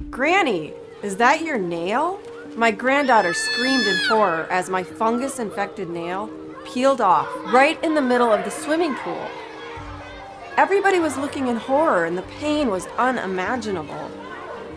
Granny, is that your nail? My granddaughter screamed in horror as my fungus-infected nail peeled off right in the middle of the swimming pool. Everybody was looking in horror and the pain was unimaginable.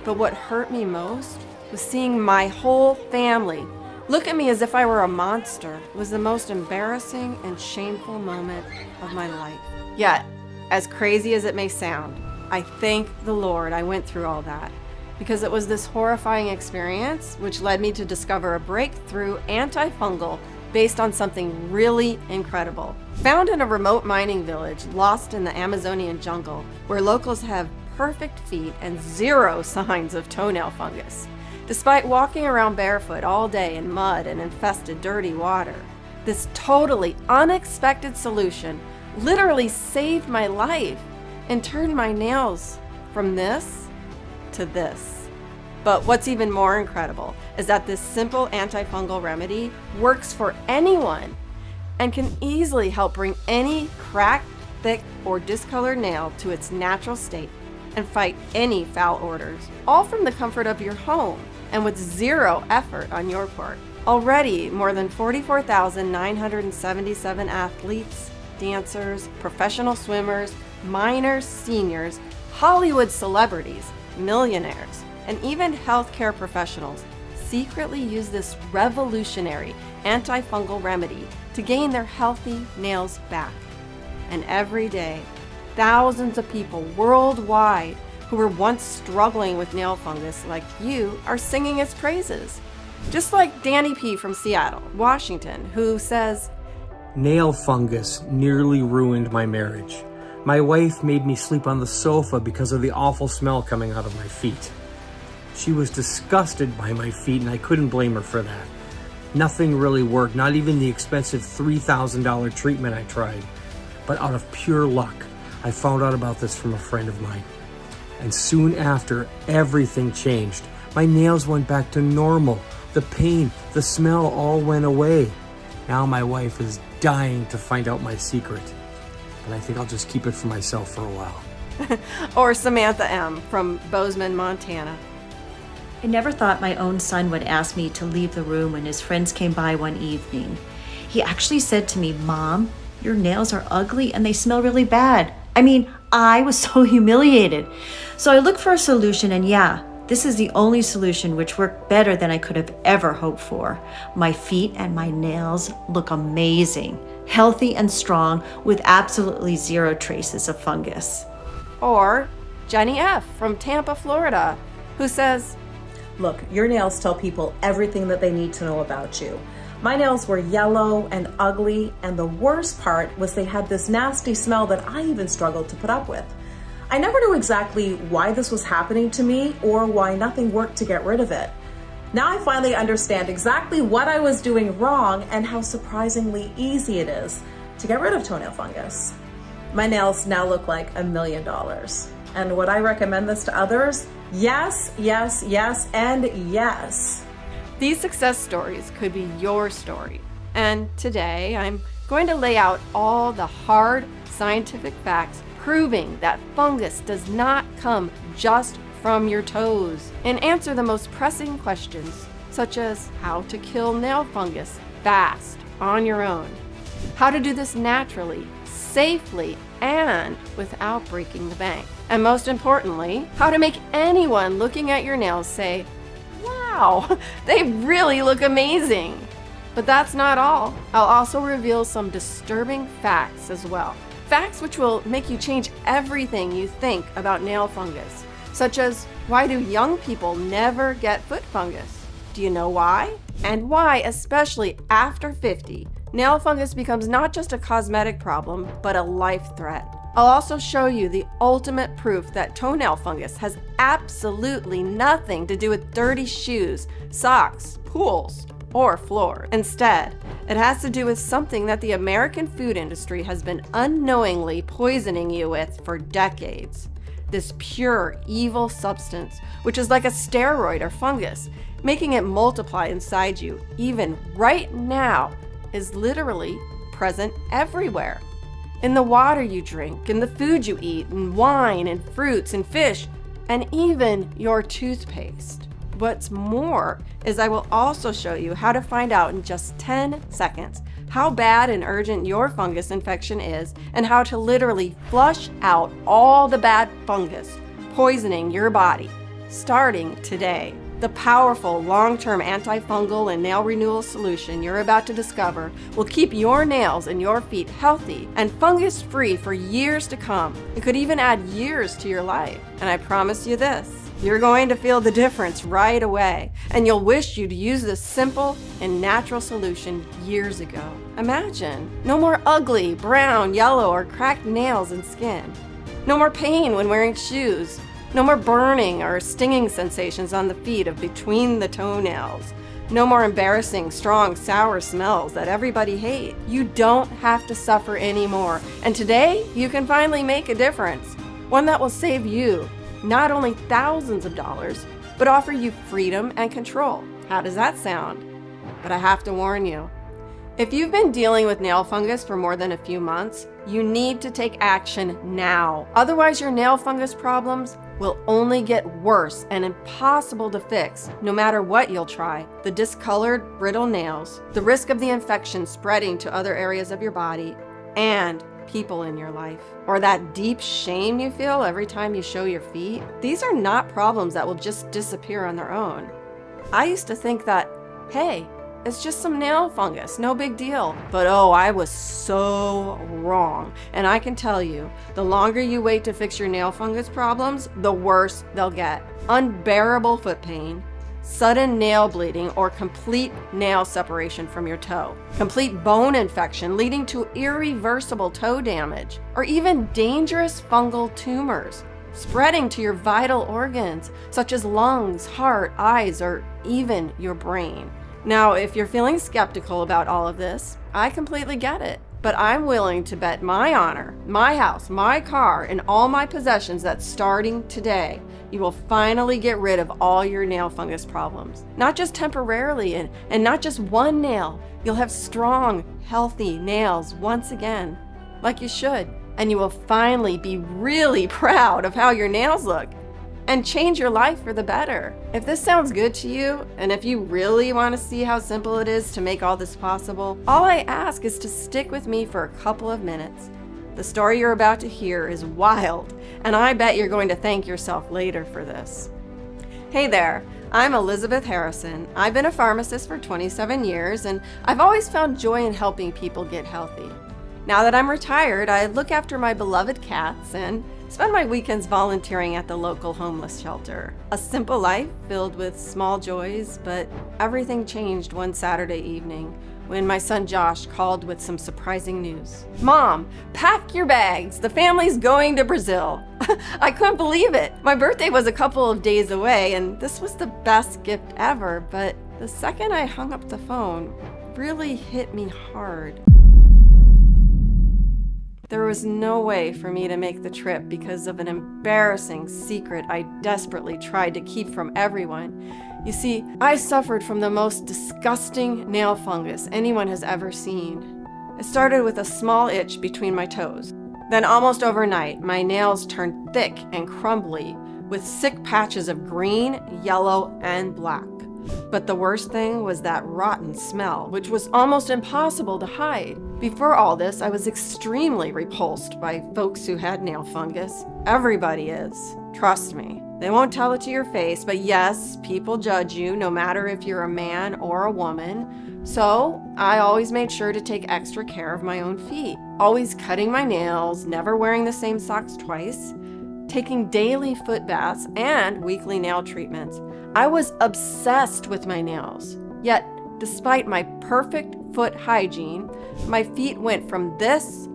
But what hurt me most was seeing my whole family look at me as if I were a monster. It was the most embarrassing and shameful moment of my life. Yet, as crazy as it may sound, I thank the Lord I went through all that, because it was this horrifying experience which led me to discover a breakthrough antifungal based on something really incredible. Found in a remote mining village lost in the Amazonian jungle, where locals have perfect feet and zero signs of toenail fungus. Despite walking around barefoot all day in mud and infested dirty water, this totally unexpected solution literally saved my life and turned my nails from this to this. But what's even more incredible is that this simple antifungal remedy works for anyone and can easily help bring any cracked, thick, or discolored nail to its natural state and fight any foul odors, all from the comfort of your home and with zero effort on your part. Already, more than 44,977 athletes, dancers, professional swimmers, minors, seniors, Hollywood celebrities, millionaires, and even healthcare professionals secretly use this revolutionary antifungal remedy to gain their healthy nails back. And every day, thousands of people worldwide who were once struggling with nail fungus like you are singing its praises. Just like Danny P. from Seattle, Washington, who says, "Nail fungus nearly ruined my marriage. My wife made me sleep on the sofa because of the awful smell coming out of my feet. She was disgusted by my feet and I couldn't blame her for that. Nothing really worked, not even the expensive $3,000 treatment I tried. But out of pure luck, I found out about this from a friend of mine. And soon after, everything changed. My nails went back to normal. The pain, the smell all went away. Now my wife is dying to find out my secret. But I think I'll just keep it for myself for a while." Or Samantha M. from Bozeman, Montana. I never thought my own son would ask me to leave the room when his friends came by one evening. He actually said to me, "Mom, your nails are ugly and they smell really bad." I was so humiliated. So I looked for a solution, and yeah, this is the only solution which worked better than I could have ever hoped for. My feet and my nails look amazing, healthy and strong with absolutely zero traces of fungus. Or Jenny F. from Tampa, Florida, who says, "Look, your nails tell people everything that they need to know about you. My nails were yellow and ugly, and the worst part was they had this nasty smell that I even struggled to put up with. I never knew exactly why this was happening to me or why nothing worked to get rid of it. Now I finally understand exactly what I was doing wrong and how surprisingly easy it is to get rid of toenail fungus. My nails now look like $1 million. And would I recommend this to others? Yes, yes, yes, and yes." These success stories could be your story. And today I'm going to lay out all the hard scientific facts proving that fungus does not come just from your toes, and answer the most pressing questions, such as how to kill nail fungus fast on your own, how to do this naturally, safely, and without breaking the bank, and most importantly, how to make anyone looking at your nails say, "Wow, they really look amazing." But that's not all. I'll also reveal some disturbing facts as well. Facts which will make you change everything you think about nail fungus, such as, why do young people never get foot fungus? Do you know why? And why, especially after 50, nail fungus becomes not just a cosmetic problem, but a life threat. I'll also show you the ultimate proof that toenail fungus has absolutely nothing to do with dirty shoes, socks, pools, or floors. Instead, it has to do with something that the American food industry has been unknowingly poisoning you with for decades. This pure, evil substance, which is like a steroid or fungus, making it multiply inside you, even right now, is literally present everywhere. In the water you drink, in the food you eat, in wine, and fruits, and fish, and even your toothpaste. What's more is I will also show you how to find out in just 10 seconds how bad and urgent your fungus infection is and how to literally flush out all the bad fungus poisoning your body starting today. The powerful long-term antifungal and nail renewal solution you're about to discover will keep your nails and your feet healthy and fungus-free for years to come. It could even add years to your life. And I promise you this, you're going to feel the difference right away, and you'll wish you'd used this simple and natural solution years ago. Imagine, no more ugly, brown, yellow, or cracked nails and skin. No more pain when wearing shoes. No more burning or stinging sensations on the feet of between the toenails. No more embarrassing, strong, sour smells that everybody hates. You don't have to suffer anymore. And today, you can finally make a difference. One that will save you not only thousands of dollars, but offer you freedom and control. How does that sound? But I have to warn you. If you've been dealing with nail fungus for more than a few months, you need to take action now. Otherwise, your nail fungus problems will only get worse and impossible to fix no matter what you'll try. The discolored, brittle nails, the risk of the infection spreading to other areas of your body, and people in your life, or that deep shame you feel every time you show your feet. These are not problems that will just disappear on their own. I used to think that, hey, it's just some nail fungus, no big deal. But oh, I was so wrong. And I can tell you, the longer you wait to fix your nail fungus problems, the worse they'll get. Unbearable foot pain, sudden nail bleeding, or complete nail separation from your toe. Complete bone infection leading to irreversible toe damage, or even dangerous fungal tumors spreading to your vital organs, such as lungs, heart, eyes, or even your brain. Now, if you're feeling skeptical about all of this, I completely get it. But I'm willing to bet my honor, my house, my car, and all my possessions that starting today, you will finally get rid of all your nail fungus problems. Not just temporarily and not just one nail. You'll have strong, healthy nails once again, like you should. And you will finally be really proud of how your nails look and change your life for the better. If this sounds good to you, and if you really want to see how simple it is to make all this possible, all I ask is to stick with me for a couple of minutes. The story you're about to hear is wild, and I bet you're going to thank yourself later for this. Hey there, I'm Elizabeth Harrison. I've been a pharmacist for 27 years, and I've always found joy in helping people get healthy. Now that I'm retired, I look after my beloved cats and spend my weekends volunteering at the local homeless shelter. A simple life filled with small joys, but everything changed one Saturday evening when my son Josh called with some surprising news. Mom, pack your bags. The family's going to Brazil. I couldn't believe it. My birthday was a couple of days away, and this was the best gift ever, but the second I hung up the phone really hit me hard. There was no way for me to make the trip because of an embarrassing secret I desperately tried to keep from everyone. You see, I suffered from the most disgusting nail fungus anyone has ever seen. It started with a small itch between my toes. Then almost overnight, my nails turned thick and crumbly with sick patches of green, yellow, and black. But the worst thing was that rotten smell, which was almost impossible to hide. Before all this, I was extremely repulsed by folks who had nail fungus. Everybody is. Trust me. They won't tell it to your face, but yes, people judge you no matter if you're a man or a woman. So I always made sure to take extra care of my own feet. Always cutting my nails, never wearing the same socks twice, taking daily foot baths and weekly nail treatments. I was obsessed with my nails. Yet, despite my perfect foot hygiene, my feet went from this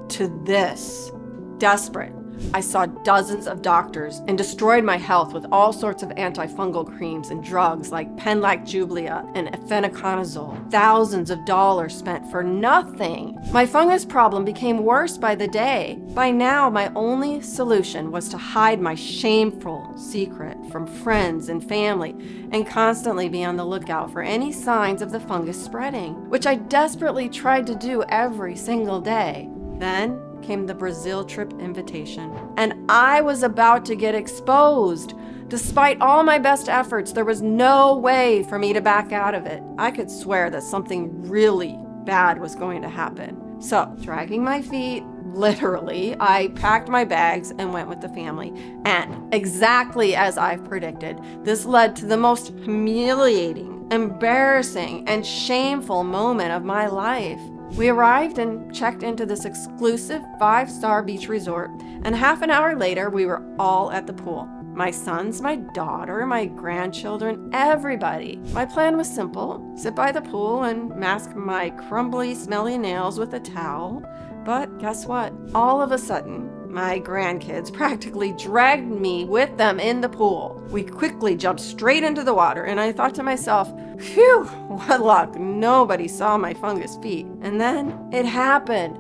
to this. Desperate, I saw dozens of doctors and destroyed my health with all sorts of antifungal creams and drugs like Penlac-Jublia and efinaconazole. Thousands of dollars spent for nothing. My fungus problem became worse by the day. By now, my only solution was to hide my shameful secret from friends and family and constantly be on the lookout for any signs of the fungus spreading, which I desperately tried to do every single day. Then came the Brazil trip invitation, and I was about to get exposed. Despite all my best efforts, there was no way for me to back out of it. I could swear that something really bad was going to happen. So, dragging my feet, literally, I packed my bags and went with the family. And exactly as I've predicted, this led to the most humiliating, embarrassing, and shameful moment of my life. We arrived and checked into this exclusive 5-star beach resort, and half an hour later, we were all at the pool. My sons, my daughter, my grandchildren, everybody. My plan was simple: sit by the pool and mask my crumbly, smelly nails with a towel. But guess what? All of a sudden, my grandkids practically dragged me with them in the pool. We quickly jumped straight into the water, and I thought to myself, phew, what luck, nobody saw my fungus feet. And then it happened.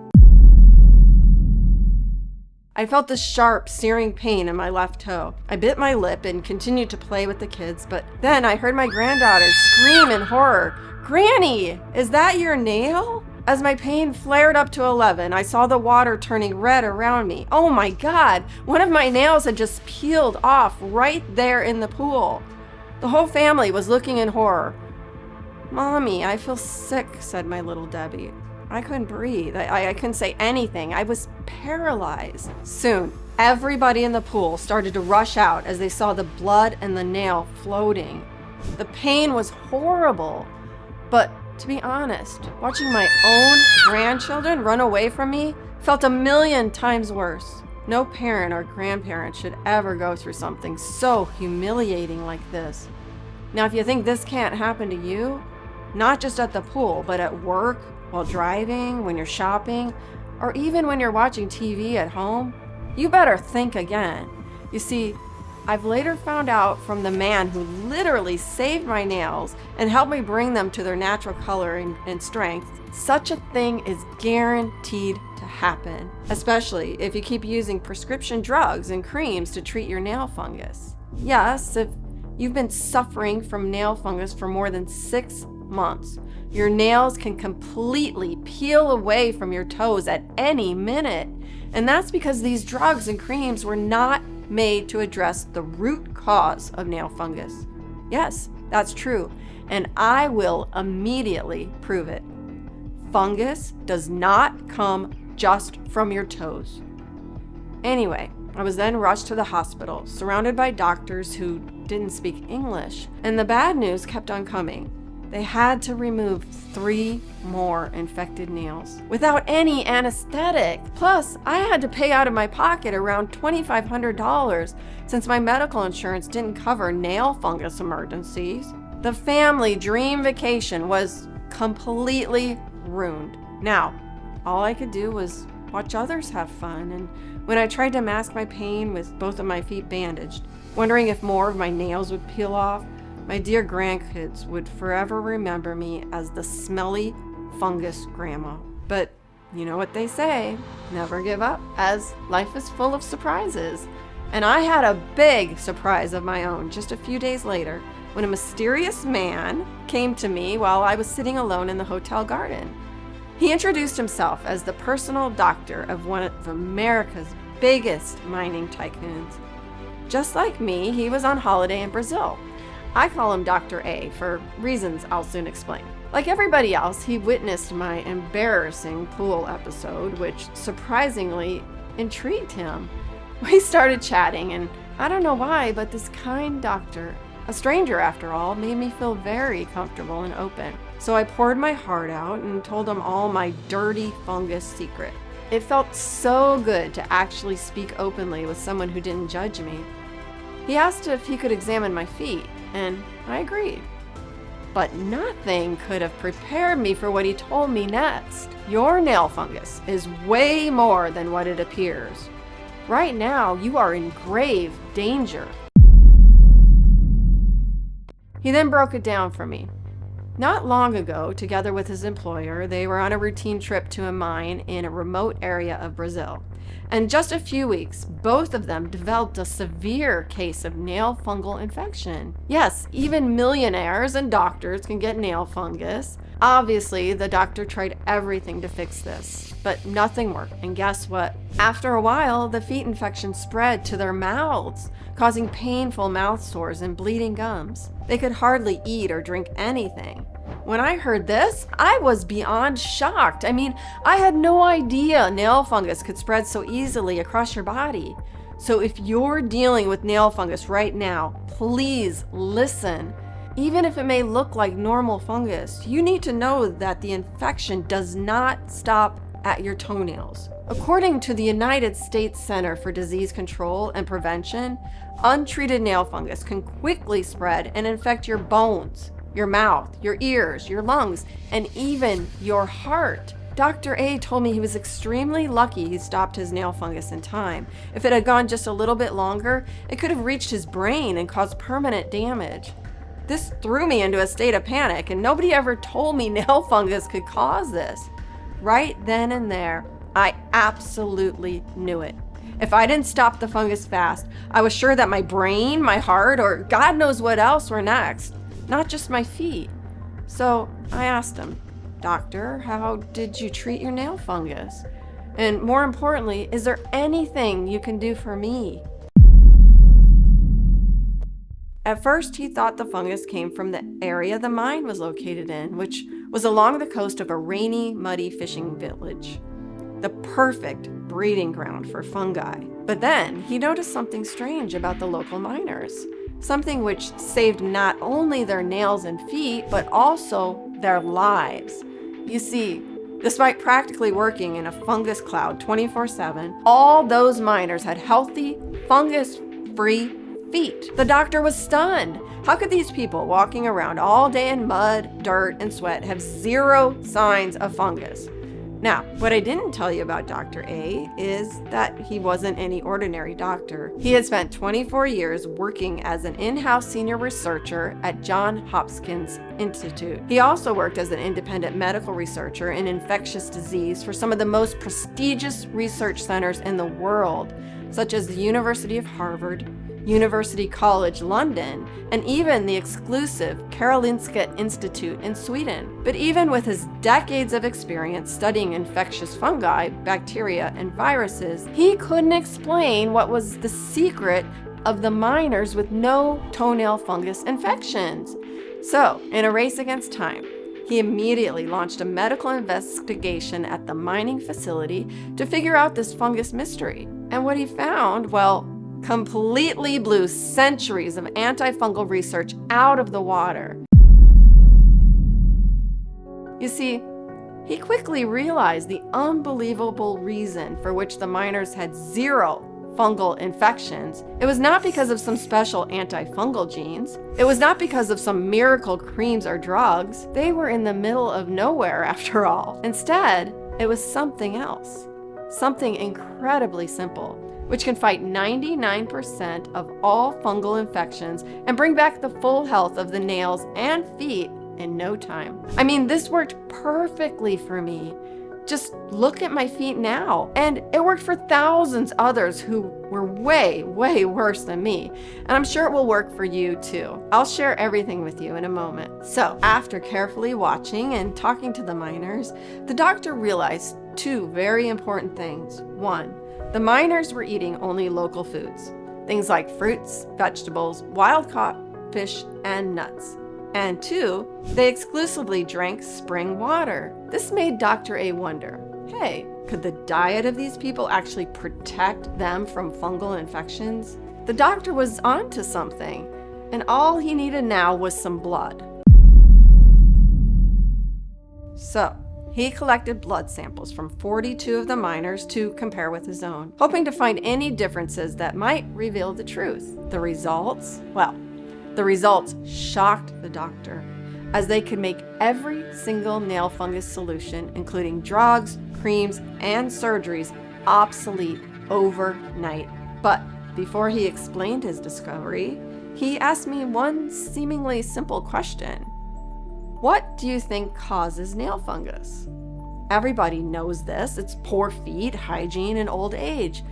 I felt this sharp, searing pain in my left toe. I bit my lip and continued to play with the kids, but then I heard my granddaughter scream in horror, "Granny, is that your nail?" As my pain flared up to 11, I saw the water turning red around me. Oh my God, one of my nails had just peeled off right there in the pool. The whole family was looking in horror. "Mommy, I feel sick," said my little Debbie. I couldn't breathe. I couldn't say anything. I was paralyzed. Soon, everybody in the pool started to rush out as they saw the blood and the nail floating. The pain was horrible. But to be honest, watching my own grandchildren run away from me felt a million times worse. No parent or grandparent should ever go through something so humiliating like this. Now, if you think this can't happen to you, not just at the pool, but at work, while driving, when you're shopping, or even when you're watching TV at home, you better think again. You see, I've later found out from the man who literally saved my nails and helped me bring them to their natural color and strength, such a thing is guaranteed to happen, especially if you keep using prescription drugs and creams to treat your nail fungus. Yes, if you've been suffering from nail fungus for more than 6 months, your nails can completely peel away from your toes at any minute. And that's because these drugs and creams were not made to address the root cause of nail fungus. Yes, that's true, and I will immediately prove it. Fungus does not come just from your toes. Anyway, I was then rushed to the hospital, surrounded by doctors who didn't speak English, and the bad news kept on coming. They had to remove 3 more infected nails without any anesthetic. Plus, I had to pay out of my pocket around $2,500 since my medical insurance didn't cover nail fungus emergencies. The family dream vacation was completely ruined. Now, all I could do was watch others have fun, and when I tried to mask my pain with both of my feet bandaged, wondering if more of my nails would peel off, my dear grandkids would forever remember me as the smelly fungus grandma. But you know what they say, never give up, as life is full of surprises. And I had a big surprise of my own just a few days later when a mysterious man came to me while I was sitting alone in the hotel garden. He introduced himself as the personal doctor of one of America's biggest mining tycoons. Just like me, he was on holiday in Brazil. I call him Dr. A for reasons I'll soon explain. Like everybody else, he witnessed my embarrassing pool episode, which surprisingly intrigued him. We started chatting, and I don't know why, but this kind doctor, a stranger after all, made me feel very comfortable and open. So I poured my heart out and told him all my dirty fungus secret. It felt so good to actually speak openly with someone who didn't judge me. He asked if he could examine my feet, and I agreed. But nothing could have prepared me for what he told me next. Your nail fungus is way more than what it appears. Right now, you are in grave danger. He then broke it down for me. Not long ago, together with his employer, they were on a routine trip to a mine in a remote area of Brazil. In just a few weeks, both of them developed a severe case of nail fungal infection. Yes, even millionaires and doctors can get nail fungus. Obviously, the doctor tried everything to fix this, but nothing worked. And guess what? After a while, the feet infection spread to their mouths, causing painful mouth sores and bleeding gums. They could hardly eat or drink anything. When I heard this, I was beyond shocked. I mean, I had no idea nail fungus could spread so easily across your body. So if you're dealing with nail fungus right now, please listen. Even if it may look like normal fungus, you need to know that the infection does not stop at your toenails. According to the United States Center for Disease Control and Prevention, untreated nail fungus can quickly spread and infect your bones, your mouth, your ears, your lungs, and even your heart. Dr. A told me he was extremely lucky he stopped his nail fungus in time. If it had gone just a little bit longer, it could have reached his brain and caused permanent damage. This threw me into a state of panic, and nobody ever told me nail fungus could cause this. Right then and there, I absolutely knew it. If I didn't stop the fungus fast, I was sure that my brain, my heart, or God knows what else were next, not just my feet. So I asked him, "Doctor, how did you treat your nail fungus? And more importantly, is there anything you can do for me?" At first, he thought the fungus came from the area the mine was located in, which was along the coast of a rainy, muddy fishing village. The perfect breeding ground for fungi. But then he noticed something strange about the local miners. Something which saved not only their nails and feet, but also their lives. You see, despite practically working in a fungus cloud 24/7, all those miners had healthy, fungus-free feet. The doctor was stunned. How could these people walking around all day in mud, dirt, and sweat have zero signs of fungus? Now, what I didn't tell you about Dr. A is that he wasn't any ordinary doctor. He had spent 24 years working as an in-house senior researcher at Johns Hopkins Institute. He also worked as an independent medical researcher in infectious disease for some of the most prestigious research centers in the world, such as the University of Harvard, University College London, and even the exclusive Karolinska Institute in Sweden. But even with his decades of experience studying infectious fungi, bacteria, and viruses, he couldn't explain what was the secret of the miners with no toenail fungus infections. So, in a race against time, he immediately launched a medical investigation at the mining facility to figure out this fungus mystery. And what he found, well, completely blew centuries of antifungal research out of the water. You see, he quickly realized the unbelievable reason for which the miners had zero fungal infections. It was not because of some special antifungal genes. It was not because of some miracle creams or drugs. They were in the middle of nowhere after all. Instead, it was something else. Something incredibly simple, which can fight 99% of all fungal infections and bring back the full health of the nails and feet in no time. I mean, this worked perfectly for me. Just look at my feet now. And it worked for thousands others who were way, way worse than me. And I'm sure it will work for you too. I'll share everything with you in a moment. So, after carefully watching and talking to the miners, the doctor realized two very important things. One, the miners were eating only local foods, things like fruits, vegetables, wild-caught fish, and nuts. And two, they exclusively drank spring water. This made Dr. A wonder, hey, could the diet of these people actually protect them from fungal infections? The doctor was onto something, and all he needed now was some blood. So, he collected blood samples from 42 of the miners to compare with his own, hoping to find any differences that might reveal the truth. The results? Well, the results shocked the doctor, as they could make every single nail fungus solution, including drugs, creams, and surgeries, obsolete overnight. But before he explained his discovery, he asked me one seemingly simple question. What do you think causes nail fungus? Everybody knows this. It's poor feet, hygiene, and old age.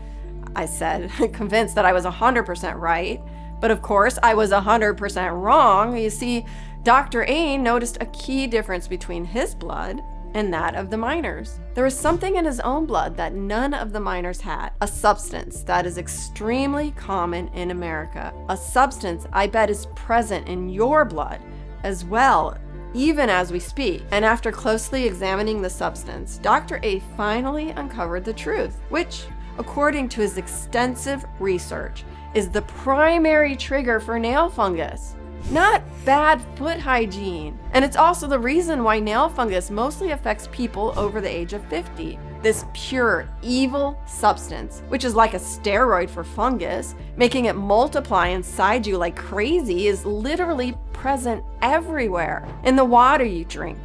I said, convinced that I was 100% right. But of course, I was 100% wrong. You see, Dr. A noticed a key difference between his blood and that of the miners. There was something in his own blood that none of the miners had, a substance that is extremely common in America, a substance I bet is present in your blood as well, even as we speak. And after closely examining the substance, Dr. A finally uncovered the truth, which, according to his extensive research, is the primary trigger for nail fungus, not bad foot hygiene. And it's also the reason why nail fungus mostly affects people over the age of 50. This pure, evil substance, which is like a steroid for fungus, making it multiply inside you like crazy, is literally present everywhere. In the water you drink,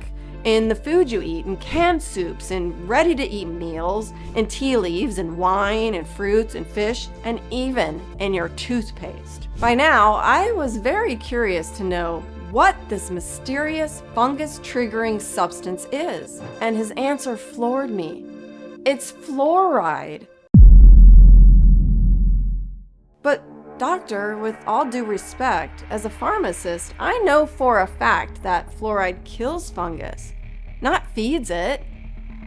in the food you eat, in canned soups, in ready-to-eat meals, in tea leaves, in wine, in fruits, in fish, and even in your toothpaste. By now, I was very curious to know what this mysterious fungus-triggering substance is, and his answer floored me. It's fluoride. But doctor, with all due respect, as a pharmacist, I know for a fact that fluoride kills fungus, not feeds it.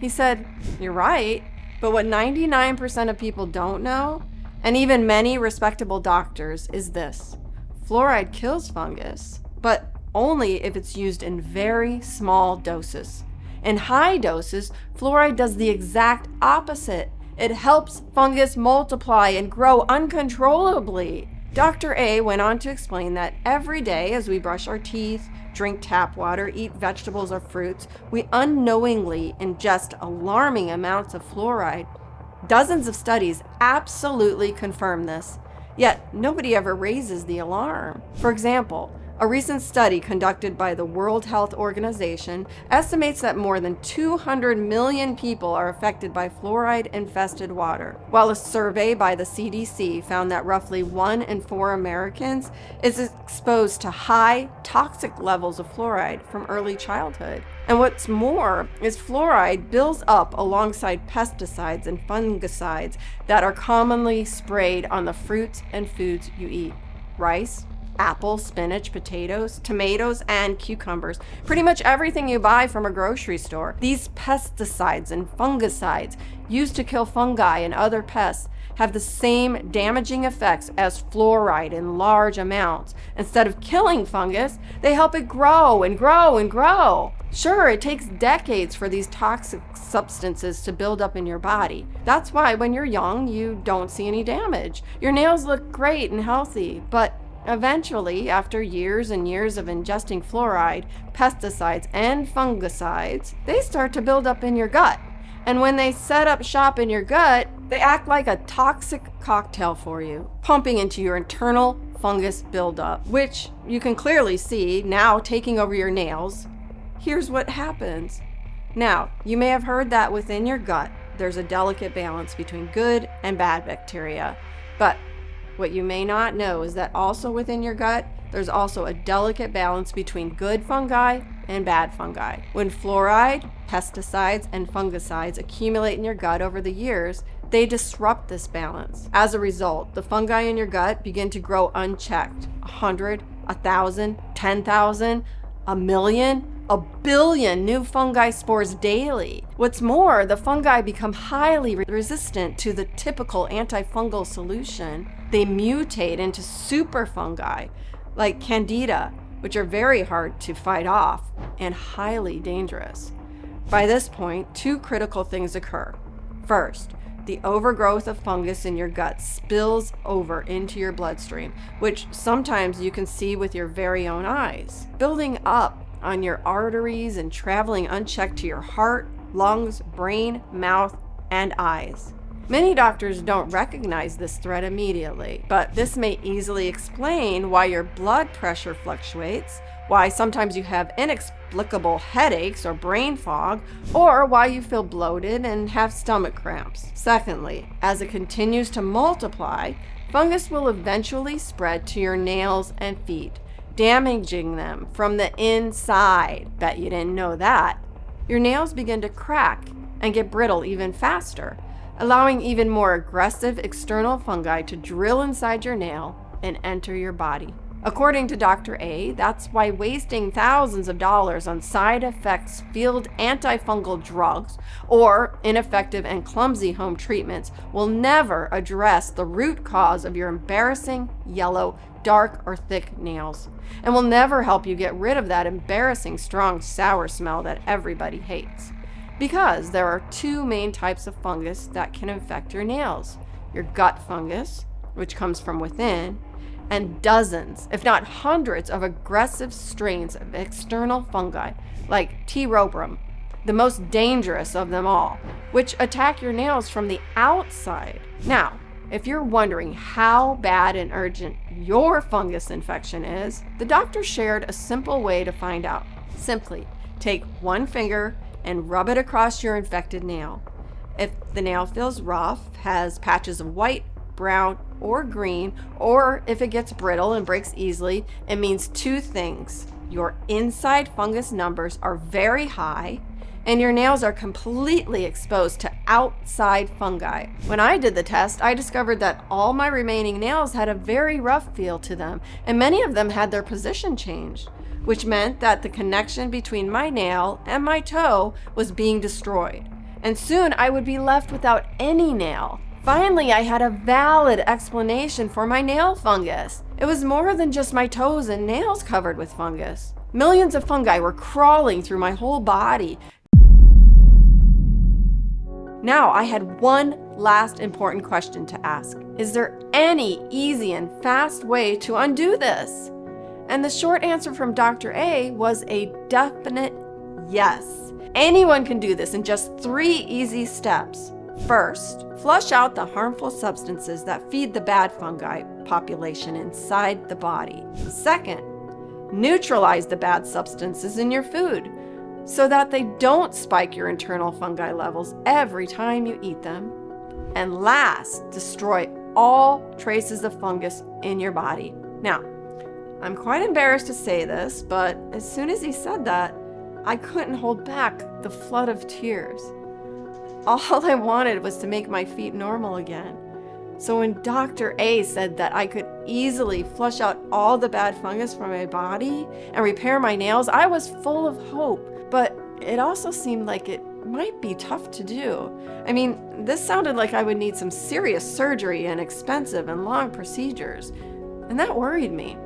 He said, you're right, but what 99% of people don't know, and even many respectable doctors, is this. Fluoride kills fungus, but only if it's used in very small doses. In high doses, fluoride does the exact opposite. It helps fungus multiply and grow uncontrollably. Dr. A went on to explain that every day as we brush our teeth, drink tap water, eat vegetables or fruits, we unknowingly ingest alarming amounts of fluoride. Dozens of studies absolutely confirm this, yet nobody ever raises the alarm. For example, a recent study conducted by the World Health Organization estimates that more than 200 million people are affected by fluoride-infested water, while a survey by the CDC found that roughly 1 in 4 Americans is exposed to high toxic levels of fluoride from early childhood. And what's more is fluoride builds up alongside pesticides and fungicides that are commonly sprayed on the fruits and foods you eat. Rice, apple, spinach, potatoes, tomatoes, and cucumbers. Pretty much everything you buy from a grocery store. These pesticides and fungicides used to kill fungi and other pests have the same damaging effects as fluoride in large amounts. Instead of killing fungus, they help it grow and grow and grow. Sure, it takes decades for these toxic substances to build up in your body. That's why when you're young, you don't see any damage. Your nails look great and healthy, but eventually, after years and years of ingesting fluoride, pesticides, and fungicides, they start to build up in your gut. And when they set up shop in your gut, they act like a toxic cocktail for you, pumping into your internal fungus buildup, which you can clearly see now taking over your nails. Here's what happens. Now, you may have heard that within your gut, there's a delicate balance between good and bad bacteria, but what you may not know is that also within your gut, there's also a delicate balance between good fungi and bad fungi. When fluoride, pesticides, and fungicides accumulate in your gut over the years, they disrupt this balance. As a result, the fungi in your gut begin to grow unchecked. 100, 1,000, 10,000, 1,000,000, 1,000,000,000 new fungi spores daily. What's more, the fungi become highly resistant to the typical antifungal solution. They mutate into super fungi like Candida, which are very hard to fight off and highly dangerous. By this point, 2 critical things occur. First, the overgrowth of fungus in your gut spills over into your bloodstream, which sometimes you can see with your very own eyes, building up on your arteries and traveling unchecked to your heart, lungs, brain, mouth, and eyes. Many doctors don't recognize this threat immediately, but this may easily explain why your blood pressure fluctuates, why sometimes you have inexplicable headaches or brain fog, or why you feel bloated and have stomach cramps. Secondly, as it continues to multiply, fungus will eventually spread to your nails and feet, damaging them from the inside. Bet you didn't know that. Your nails begin to crack and get brittle even faster, allowing even more aggressive external fungi to drill inside your nail and enter your body. According to Dr. A, that's why wasting thousands of dollars on side effects filled antifungal drugs or ineffective and clumsy home treatments will never address the root cause of your embarrassing yellow, dark, or thick nails, and will never help you get rid of that embarrassing, strong, sour smell that everybody hates. Because there are two main types of fungus that can infect your nails: your gut fungus, which comes from within, and dozens, if not hundreds, of aggressive strains of external fungi, like T. rubrum, the most dangerous of them all, which attack your nails from the outside. Now, if you're wondering how bad and urgent your fungus infection is, the doctor shared a simple way to find out. Simply take one finger and rub it across your infected nail. If the nail feels rough, has patches of white, brown, or green, or if it gets brittle and breaks easily, it means two things: your inside fungus numbers are very high, and your nails are completely exposed to outside fungi. When I did the test, I discovered that all my remaining nails had a very rough feel to them, and many of them had their position changed, which meant that the connection between my nail and my toe was being destroyed, and soon I would be left without any nail. Finally, I had a valid explanation for my nail fungus. It was more than just my toes and nails covered with fungus. Millions of fungi were crawling through my whole body. Now, I had one last important question to ask. Is there any easy and fast way to undo this? And the short answer from Dr. A was a definite yes. Anyone can do this in just 3 easy steps. First, flush out the harmful substances that feed the bad fungi population inside the body. Second, neutralize the bad substances in your food so that they don't spike your internal fungi levels every time you eat them. And last, destroy all traces of fungus in your body. Now, I'm quite embarrassed to say this, but as soon as he said that, I couldn't hold back the flood of tears. All I wanted was to make my feet normal again. So when Dr. A said that I could easily flush out all the bad fungus from my body and repair my nails, I was full of hope. But it also seemed like it might be tough to do. I mean, this sounded like I would need some serious surgery and expensive and long procedures, and that worried me.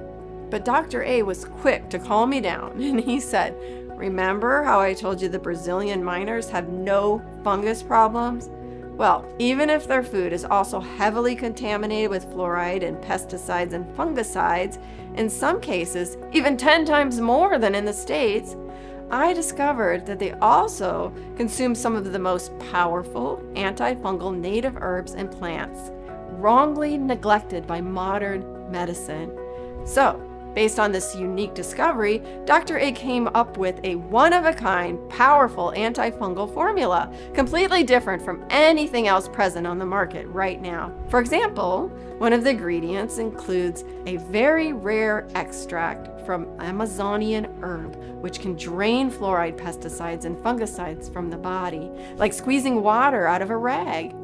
But Dr. A was quick to calm me down, and he said, "Remember how I told you the Brazilian miners have no fungus problems? Well, even if their food is also heavily contaminated with fluoride and pesticides and fungicides, in some cases even 10 times more than in the States, I discovered that they also consume some of the most powerful antifungal native herbs and plants, wrongly neglected by modern medicine." So, based on this unique discovery, Dr. A came up with a one-of-a-kind, powerful antifungal formula, completely different from anything else present on the market right now. For example, one of the ingredients includes a very rare extract from Amazonian herb, which can drain fluoride, pesticides, and fungicides from the body, like squeezing water out of a rag.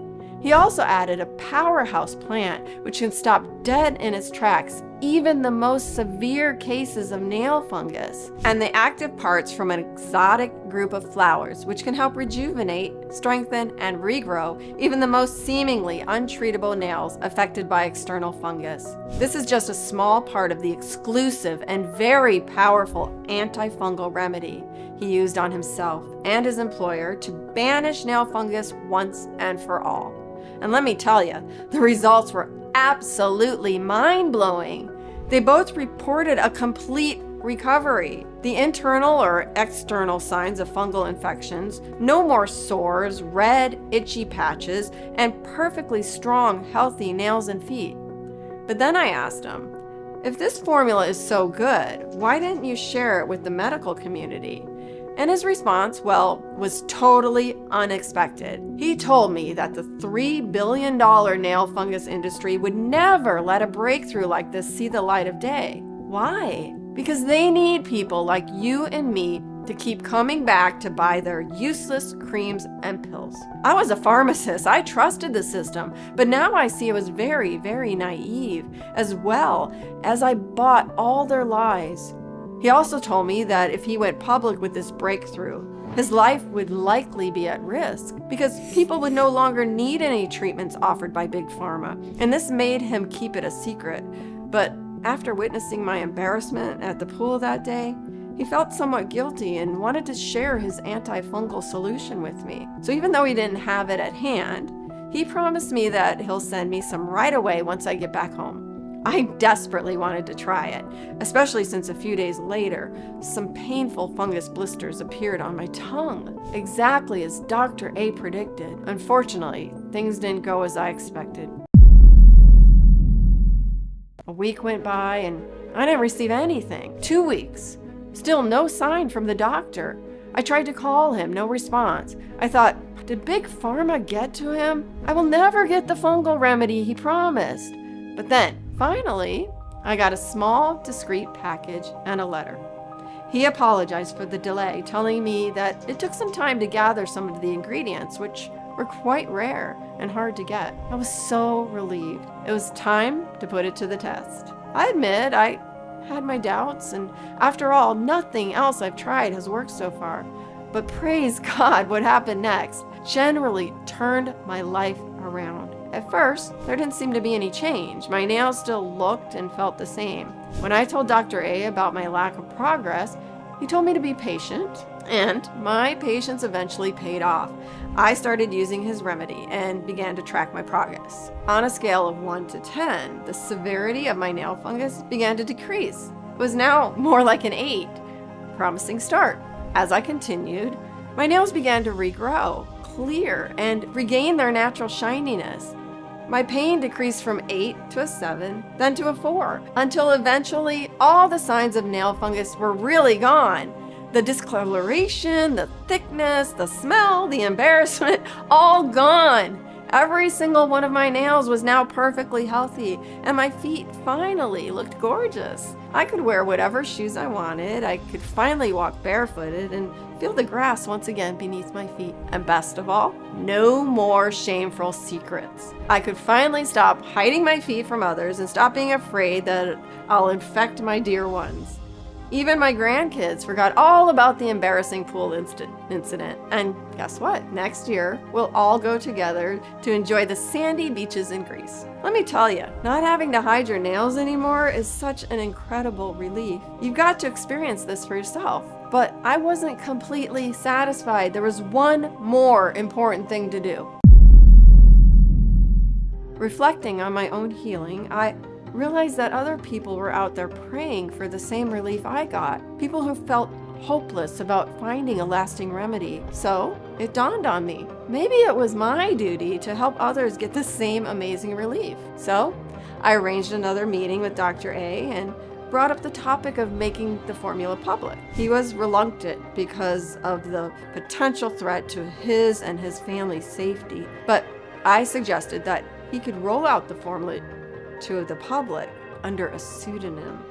He also added a powerhouse plant which can stop dead in its tracks even the most severe cases of nail fungus, and the active parts from an exotic group of flowers which can help rejuvenate, strengthen, and regrow even the most seemingly untreatable nails affected by external fungus. This is just a small part of the exclusive and very powerful antifungal remedy he used on himself and his employer to banish nail fungus once and for all. And let me tell you, the results were absolutely mind-blowing. They both reported a complete recovery. The internal or external signs of fungal infections, no more sores, red, itchy patches, and perfectly strong, healthy nails and feet. But then I asked him, if this formula is so good, why didn't you share it with the medical community? And his response, well, was totally unexpected. He told me that the $3 billion nail fungus industry would never let a breakthrough like this see the light of day. Why? Because they need people like you and me to keep coming back to buy their useless creams and pills. I was a pharmacist. I trusted the system, but now I see it was very, very naive, as well as I bought all their lies. He also told me that if he went public with this breakthrough, his life would likely be at risk because people would no longer need any treatments offered by Big Pharma, and this made him keep it a secret. But after witnessing my embarrassment at the pool that day, he felt somewhat guilty and wanted to share his antifungal solution with me. So even though he didn't have it at hand, he promised me that he'll send me some right away once I get back home. I desperately wanted to try it, especially since a few days later, some painful fungus blisters appeared on my tongue, exactly as Dr. A predicted. Unfortunately, things didn't go as I expected. A week went by and I didn't receive anything. 2 weeks, still no sign from the doctor. I tried to call him, no response. I thought, did Big Pharma get to him? I will never get the fungal remedy he promised. But then, finally, I got a small, discreet package and a letter. He apologized for the delay, telling me that it took some time to gather some of the ingredients, which were quite rare and hard to get. I was so relieved. It was time to put it to the test. I admit I had my doubts, and after all, nothing else I've tried has worked so far. But praise God, what happened next generally turned my life around. At first, there didn't seem to be any change. My nails still looked and felt the same. When I told Dr. A about my lack of progress, he told me to be patient, and my patience eventually paid off. I started using his remedy and began to track my progress. On a scale of 1 to 10, the severity of my nail fungus began to decrease. It was now more like an 8. Promising start. As I continued, my nails began to regrow, clear, and regain their natural shininess. My pain decreased from 8 to a 7, then to a 4, until eventually all the signs of nail fungus were really gone. The discoloration, the thickness, the smell, the embarrassment, all gone. Every single one of my nails was now perfectly healthy, and my feet finally looked gorgeous. I could wear whatever shoes I wanted. I could finally walk barefooted and feel the grass once again beneath my feet. And best of all, no more shameful secrets. I could finally stop hiding my feet from others and stop being afraid that I'll infect my dear ones. Even my grandkids forgot all about the embarrassing pool incident. And guess what? Next year, we'll all go together to enjoy the sandy beaches in Greece. Let me tell you, not having to hide your nails anymore is such an incredible relief. You've got to experience this for yourself. But I wasn't completely satisfied. There was one more important thing to do. Reflecting on my own healing, I realized that other people were out there praying for the same relief I got. People who felt hopeless about finding a lasting remedy. So it dawned on me, maybe it was my duty to help others get the same amazing relief. So I arranged another meeting with Dr. A and brought up the topic of making the formula public. He was reluctant because of the potential threat to his and his family's safety, but I suggested that he could roll out the formula to the public under a pseudonym,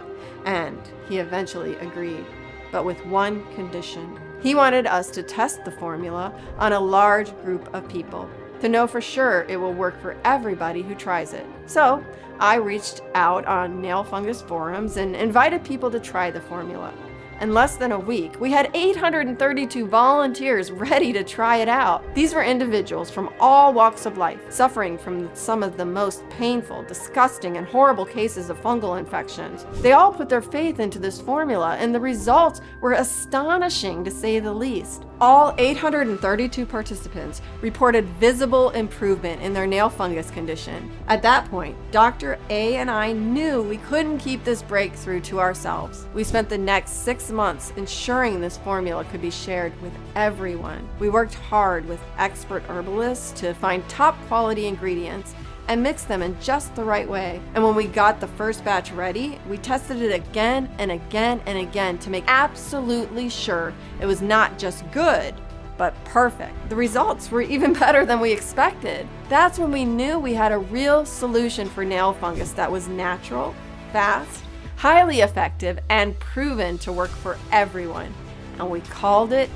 and he eventually agreed, but with one condition. He wanted us to test the formula on a large group of people to know for sure it will work for everybody who tries it. So I reached out on nail fungus forums and invited people to try the formula. In less than a week, we had 832 volunteers ready to try it out. These were individuals from all walks of life, suffering from some of the most painful, disgusting, and horrible cases of fungal infections. They all put their faith into this formula, and the results were astonishing, to say the least. All 832 participants reported visible improvement in their nail fungus condition. At that point, Dr. A and I knew we couldn't keep this breakthrough to ourselves. We spent the next 6 months ensuring this formula could be shared with everyone. We worked hard with expert herbalists to find top quality ingredients and mix them in just the right way. And when we got the first batch ready, we tested it again and again and again to make absolutely sure it was not just good, but perfect. The results were even better than we expected. That's when we knew we had a real solution for nail fungus that was natural, fast, highly effective, and proven to work for everyone. and we called it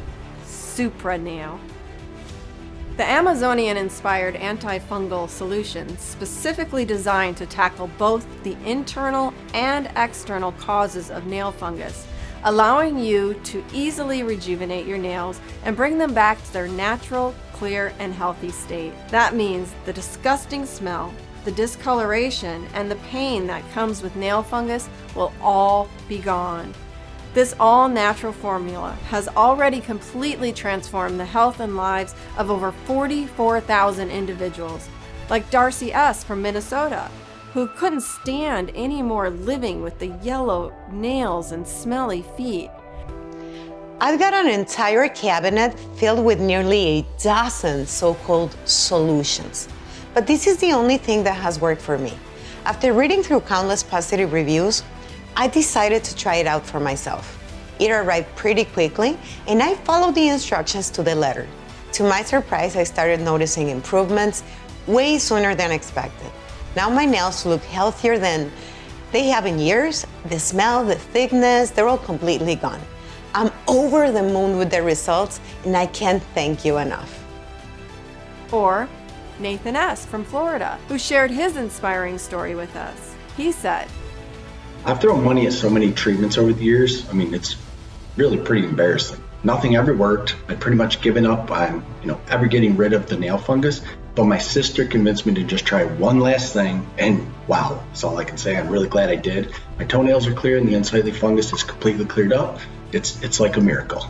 Supranail. The Amazonian-inspired antifungal solution specifically designed to tackle both the internal and external causes of nail fungus, allowing you to easily rejuvenate your nails and bring them back to their natural, clear, and healthy state. That means the disgusting smell, the discoloration, and the pain that comes with nail fungus will all be gone. This all-natural formula has already completely transformed the health and lives of over 44,000 individuals, like Darcy S. from Minnesota, who couldn't stand any more living with the yellow nails and smelly feet. I've got an entire cabinet filled with nearly a dozen so-called solutions. But this is the only thing that has worked for me. After reading through countless positive reviews, I decided to try it out for myself. It arrived pretty quickly, and I followed the instructions to the letter. To my surprise, I started noticing improvements way sooner than expected. Now my nails look healthier than they have in years. The smell, the thickness, they're all completely gone. I'm over the moon with the results, and I can't thank you enough. Or Nathan S. from Florida, who shared his inspiring story with us. He said, I've thrown money at so many treatments over the years. I mean, it's really pretty embarrassing. Nothing ever worked. I'd pretty much given up on, ever getting rid of the nail fungus. But my sister convinced me to just try one last thing, and wow, that's all I can say. I'm really glad I did. My toenails are clear and the unsightly fungus is completely cleared up. It's like a miracle.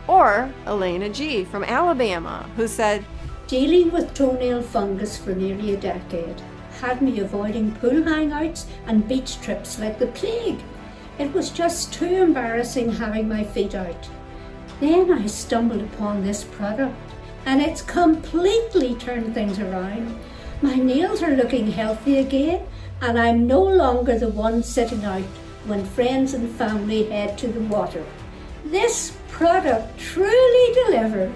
Or Elena G. from Alabama, who said, dealing with toenail fungus for nearly a decade had me avoiding pool hangouts and beach trips like the plague. It was just too embarrassing having my feet out. Then I stumbled upon this product, and it's completely turned things around. My nails are looking healthy again, and I'm no longer the one sitting out when friends and family head to the water. This product truly delivered.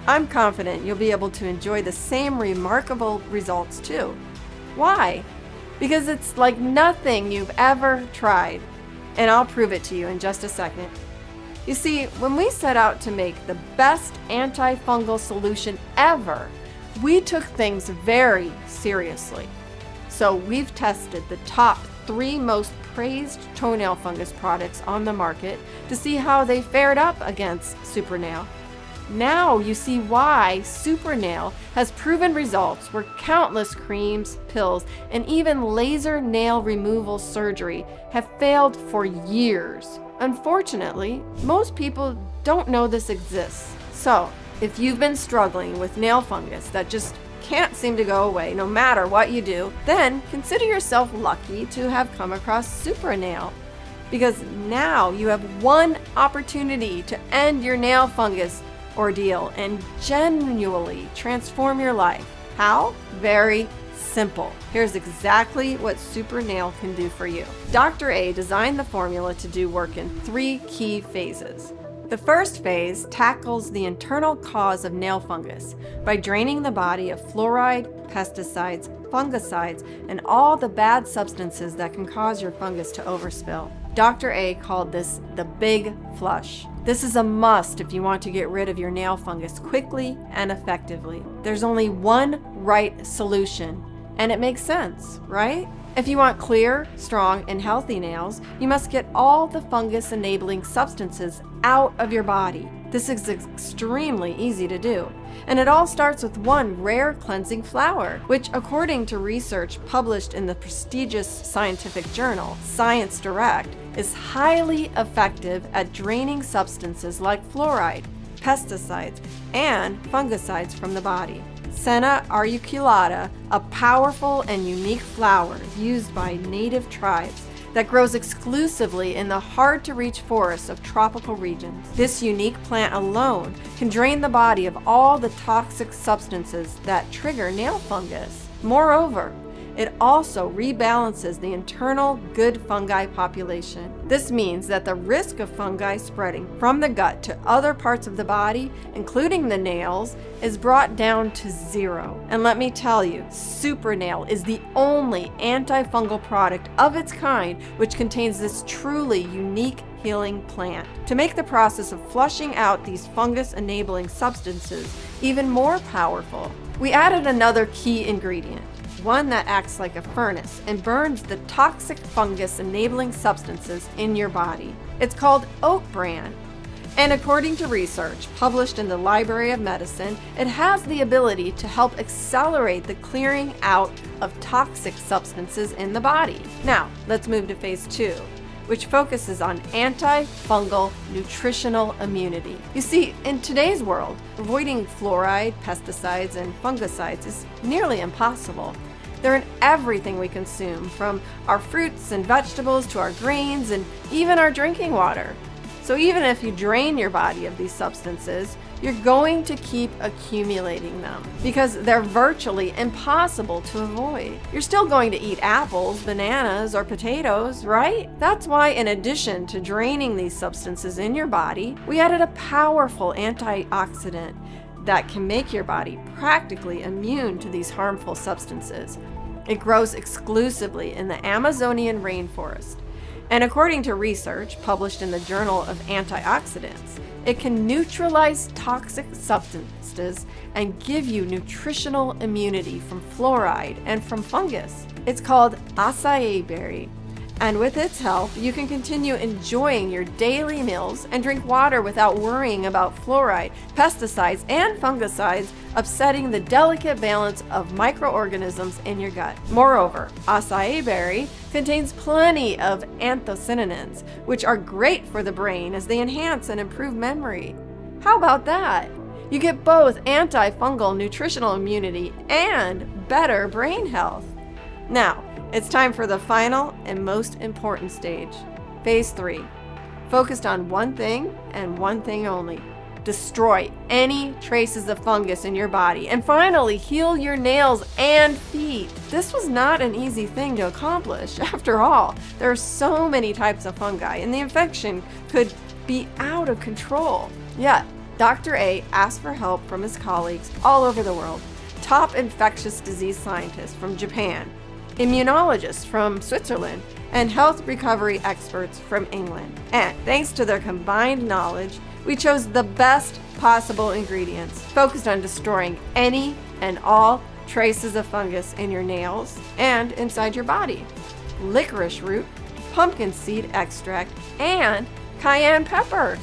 I'm confident you'll be able to enjoy the same remarkable results too. Why? Because it's like nothing you've ever tried. And I'll prove it to you in just a second. You see, when we set out to make the best antifungal solution ever, we took things very seriously. So we've tested the top 3 most praised toenail fungus products on the market to see how they fared up against Supranail. Now you see why Supranail has proven results where countless creams, pills, and even laser nail removal surgery have failed for years. Unfortunately, most people don't know this exists. So, if you've been struggling with nail fungus that just can't seem to go away no matter what you do, then consider yourself lucky to have come across Supranail. Because now you have one opportunity to end your nail fungus ordeal and genuinely transform your life. How? Very simple. Here's exactly what Supranail can do for you. Dr. A designed the formula to do work in 3 key phases. The first phase tackles the internal cause of nail fungus by draining the body of fluoride, pesticides, fungicides, and all the bad substances that can cause your fungus to overspill. Dr. A called this the big flush. This is a must if you want to get rid of your nail fungus quickly and effectively. There's only one right solution, and it makes sense, right? If you want clear, strong, and healthy nails, you must get all the fungus-enabling substances out of your body. This is extremely easy to do. And it all starts with one rare cleansing flower, which, according to research published in the prestigious scientific journal Science Direct, is highly effective at draining substances like fluoride, pesticides, and fungicides from the body. Senna auriculata, a powerful and unique flower used by native tribes that grows exclusively in the hard-to-reach forests of tropical regions. This unique plant alone can drain the body of all the toxic substances that trigger nail fungus. Moreover, it also rebalances the internal good fungi population. This means that the risk of fungi spreading from the gut to other parts of the body, including the nails, is brought down to 0. And let me tell you, Super Nail is the only antifungal product of its kind which contains this truly unique healing plant. To make the process of flushing out these fungus-enabling substances even more powerful, we added another key ingredient, one that acts like a furnace and burns the toxic fungus-enabling substances in your body. It's called Oak Bran. And according to research published in the Library of Medicine, it has the ability to help accelerate the clearing out of toxic substances in the body. Now, let's move to phase 2, which focuses on antifungal nutritional immunity. You see, in today's world, avoiding fluoride, pesticides, and fungicides is nearly impossible. They're in everything we consume, from our fruits and vegetables to our grains and even our drinking water. So even if you drain your body of these substances, you're going to keep accumulating them because they're virtually impossible to avoid. You're still going to eat apples, bananas, or potatoes, right? That's why, in addition to draining these substances in your body, we added a powerful antioxidant that can make your body practically immune to these harmful substances. It grows exclusively in the Amazonian rainforest. And according to research published in the Journal of Antioxidants, it can neutralize toxic substances and give you nutritional immunity from fluoride and from fungus. It's called acai berry, and with its help, you can continue enjoying your daily meals and drink water without worrying about fluoride, pesticides, and fungicides upsetting the delicate balance of microorganisms in your gut. Moreover, acai berry contains plenty of anthocyanins, which are great for the brain as they enhance and improve memory. How about that? You get both antifungal nutritional immunity and better brain health. Now, it's time for the final and most important stage, phase 3, focused on one thing and one thing only: destroy any traces of fungus in your body and finally heal your nails and feet. This was not an easy thing to accomplish. After all, there are so many types of fungi and the infection could be out of control. Yet, Dr. A asked for help from his colleagues all over the world, top infectious disease scientists from Japan, immunologists from Switzerland, and health recovery experts from England. And thanks to their combined knowledge, we chose the best possible ingredients, focused on destroying any and all traces of fungus in your nails and inside your body: licorice root, pumpkin seed extract, and cayenne pepper.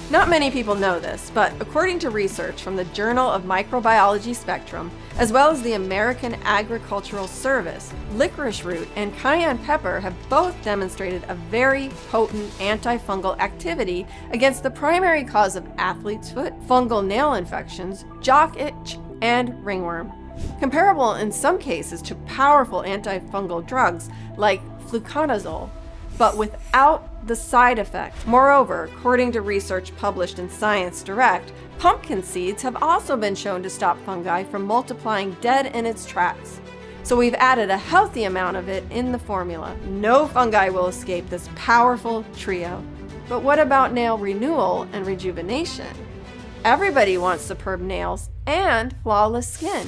Not many people know this, but according to research from the Journal of Microbiology Spectrum, as well as the American Agricultural Service, licorice root and cayenne pepper have both demonstrated a very potent antifungal activity against the primary cause of athlete's foot, fungal nail infections, jock itch, and ringworm. Comparable in some cases to powerful antifungal drugs like fluconazole, but without the side effect. Moreover, according to research published in Science Direct, pumpkin seeds have also been shown to stop fungi from multiplying dead in its tracks. So we've added a healthy amount of it in the formula. No fungi will escape this powerful trio. But what about nail renewal and rejuvenation? Everybody wants superb nails and flawless skin.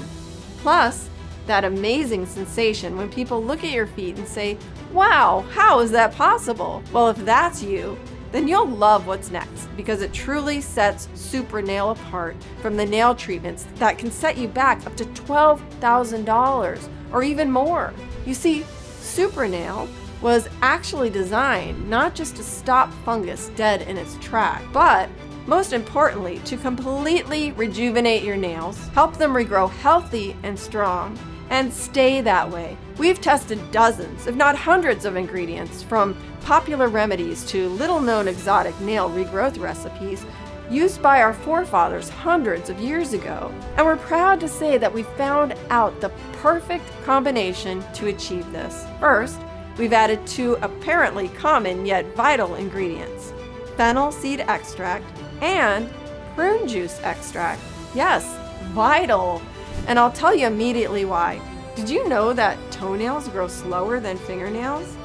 Plus, that amazing sensation when people look at your feet and say, "Wow, how is that possible?" Well, if that's you, then you'll love what's next, because it truly sets Super Nail apart from the nail treatments that can set you back up to $12,000 or even more. You see, Super Nail was actually designed not just to stop fungus dead in its track, but most importantly, to completely rejuvenate your nails, help them regrow healthy and strong, and stay that way. We've tested dozens, if not hundreds of ingredients, from popular remedies to little-known exotic nail regrowth recipes used by our forefathers hundreds of years ago. And we're proud to say that we found out the perfect combination to achieve this. First, we've added 2 apparently common yet vital ingredients: fennel seed extract and prune juice extract. Yes, vital. And I'll tell you immediately why. Did you know that toenails grow slower than fingernails?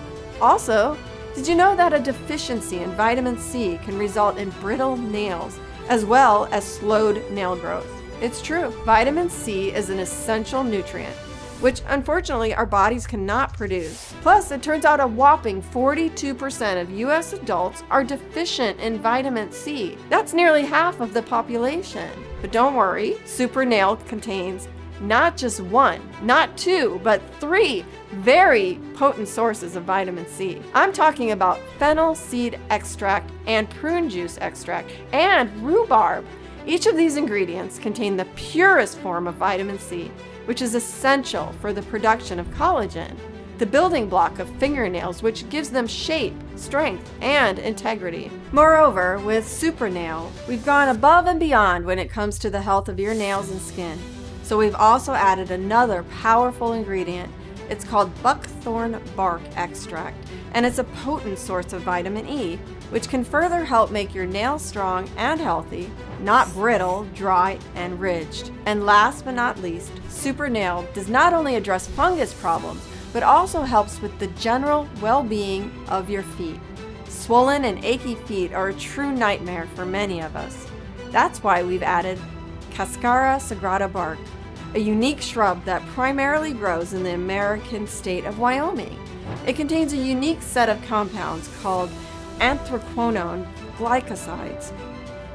Also, did you know that a deficiency in vitamin C can result in brittle nails as well as slowed nail growth? It's true. Vitamin C is an essential nutrient, which unfortunately our bodies cannot produce. Plus, it turns out a whopping 42% of US adults are deficient in vitamin C. That's nearly half of the population. But don't worry, Super Nail contains not just one, not two, but 3 very potent sources of vitamin C. I'm talking about fennel seed extract and prune juice extract and rhubarb. Each of these ingredients contain the purest form of vitamin C, which is essential for the production of collagen, the building block of fingernails, which gives them shape, strength, and integrity. Moreover, with Super Nail, we've gone above and beyond when it comes to the health of your nails and skin. So we've also added another powerful ingredient. It's called buckthorn bark extract, and it's a potent source of vitamin E, which can further help make your nails strong and healthy, not brittle, dry, and ridged. And last but not least, Super Nail does not only address fungus problems, but also helps with the general well-being of your feet. Swollen and achy feet are a true nightmare for many of us. That's why we've added Cascara sagrada bark, a unique shrub that primarily grows in the American state of Wyoming. It contains a unique set of compounds called anthraquinone glycosides.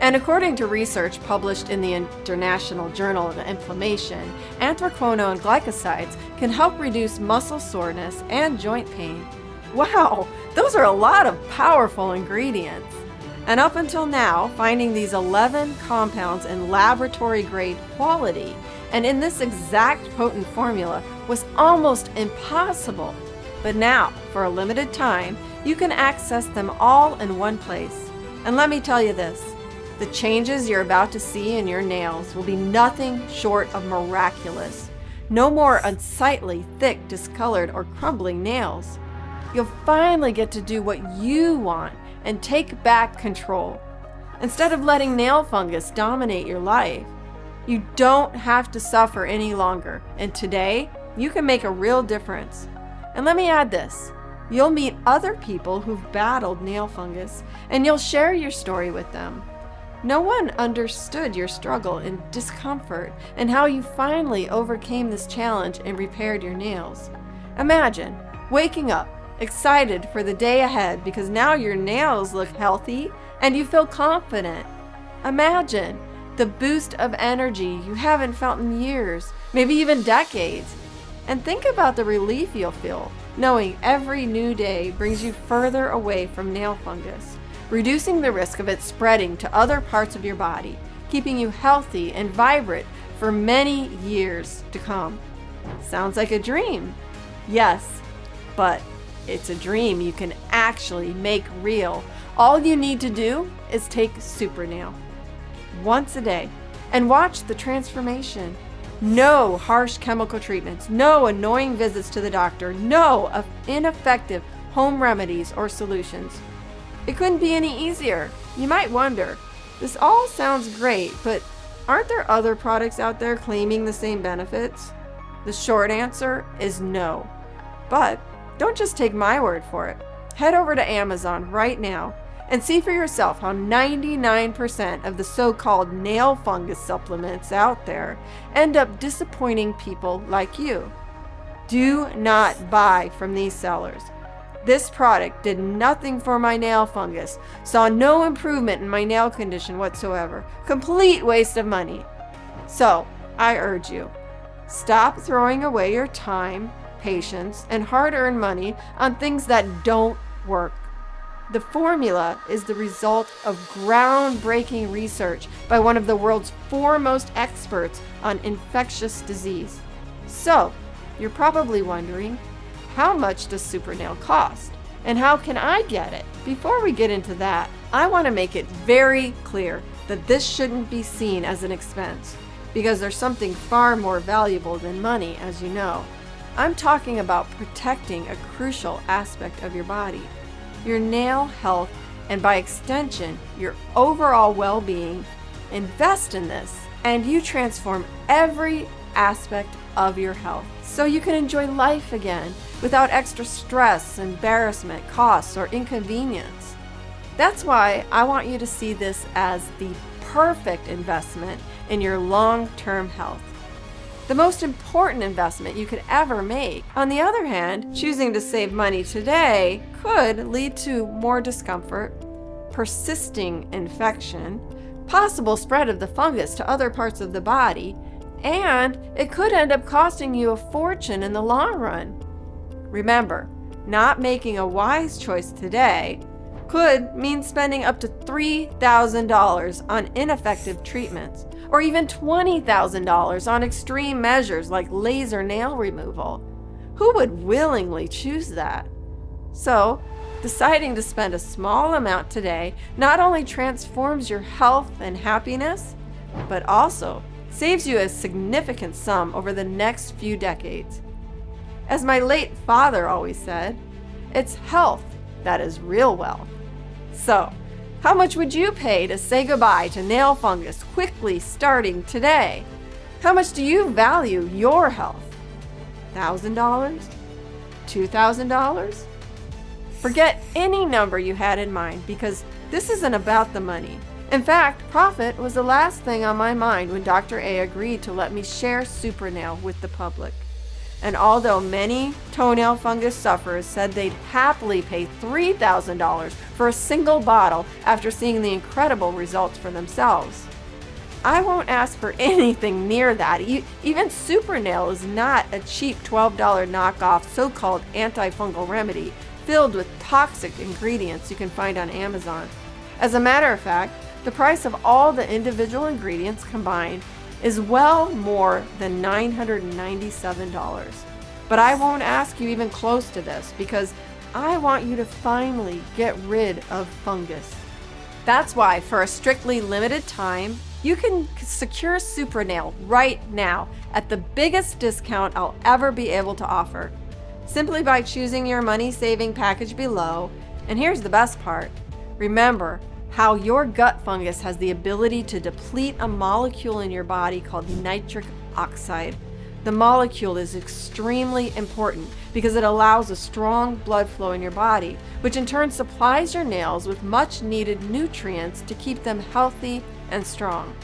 And according to research published in the International Journal of Inflammation, anthraquinone glycosides can help reduce muscle soreness and joint pain. Wow, those are a lot of powerful ingredients. And up until now, finding these 11 compounds in laboratory-grade quality and in this exact potent formula was almost impossible. But now, for a limited time, you can access them all in one place. And let me tell you this, the changes you're about to see in your nails will be nothing short of miraculous. No more unsightly, thick, discolored, or crumbling nails. You'll finally get to do what you want and take back control. Instead of letting nail fungus dominate your life, you don't have to suffer any longer. And today, you can make a real difference. And let me add this. You'll meet other people who've battled nail fungus, and you'll share your story with them. No one understood your struggle and discomfort and how you finally overcame this challenge and repaired your nails. Imagine waking up excited for the day ahead because now your nails look healthy and you feel confident. Imagine the boost of energy you haven't felt in years, maybe even decades. And think about the relief you'll feel knowing every new day brings you further away from nail fungus, reducing the risk of it spreading to other parts of your body, keeping you healthy and vibrant for many years to come. Sounds like a dream. Yes, but it's a dream you can actually make real. All you need to do is take Super Nail once a day and watch the transformation. No harsh chemical treatments, no annoying visits to the doctor, no ineffective home remedies or solutions. It couldn't be any easier. You might wonder, this all sounds great, but aren't there other products out there claiming the same benefits? The short answer is no. But don't just take my word for it. Head over to Amazon right now and see for yourself how 99% of the so-called nail fungus supplements out there end up disappointing people like you. Do not buy from these sellers. This product did nothing for my nail fungus, saw no improvement in my nail condition whatsoever. Complete waste of money. So, I urge you, stop throwing away your time, patience, and hard-earned money on things that don't work. The formula is the result of groundbreaking research by one of the world's foremost experts on infectious disease. So, you're probably wondering, how much does Super Nail cost? And how can I get it? Before we get into that, I want to make it very clear that this shouldn't be seen as an expense, because there's something far more valuable than money, as you know. I'm talking about protecting a crucial aspect of your body, your nail health, and by extension, your overall well-being. Invest in this, and you transform every aspect of your health so you can enjoy life again without extra stress, embarrassment, costs, or inconvenience. That's why I want you to see this as the perfect investment in your long-term health. The most important investment you could ever make. On the other hand, choosing to save money today could lead to more discomfort, persisting infection, possible spread of the fungus to other parts of the body, and it could end up costing you a fortune in the long run. Remember, not making a wise choice today could mean spending up to $3,000 on ineffective treatments, or even $20,000 on extreme measures like laser nail removal. Who would willingly choose that? So, deciding to spend a small amount today not only transforms your health and happiness, but also saves you a significant sum over the next few decades. As my late father always said, it's health that is real wealth. So, how much would you pay to say goodbye to nail fungus quickly starting today? How much do you value your health? $1,000? $2,000? Forget any number you had in mind because this isn't about the money. In fact, profit was the last thing on my mind when Dr. A agreed to let me share SuperNail with the public. And although many toenail fungus sufferers said they'd happily pay $3,000 for a single bottle after seeing the incredible results for themselves, I won't ask for anything near that. Even SuperNail is not a cheap $12 knockoff so-called antifungal remedy filled with toxic ingredients you can find on Amazon. As a matter of fact, the price of all the individual ingredients combined is well more than $997. But I won't ask you even close to this because I want you to finally get rid of fungus. That's why for a strictly limited time, you can secure SuperNail right now at the biggest discount I'll ever be able to offer, simply by choosing your money-saving package below. And here's the best part. Remember how your gut fungus has the ability to deplete a molecule in your body called nitric oxide. The molecule is extremely important because it allows a strong blood flow in your body, which in turn supplies your nails with much needed nutrients to keep them healthy and strong.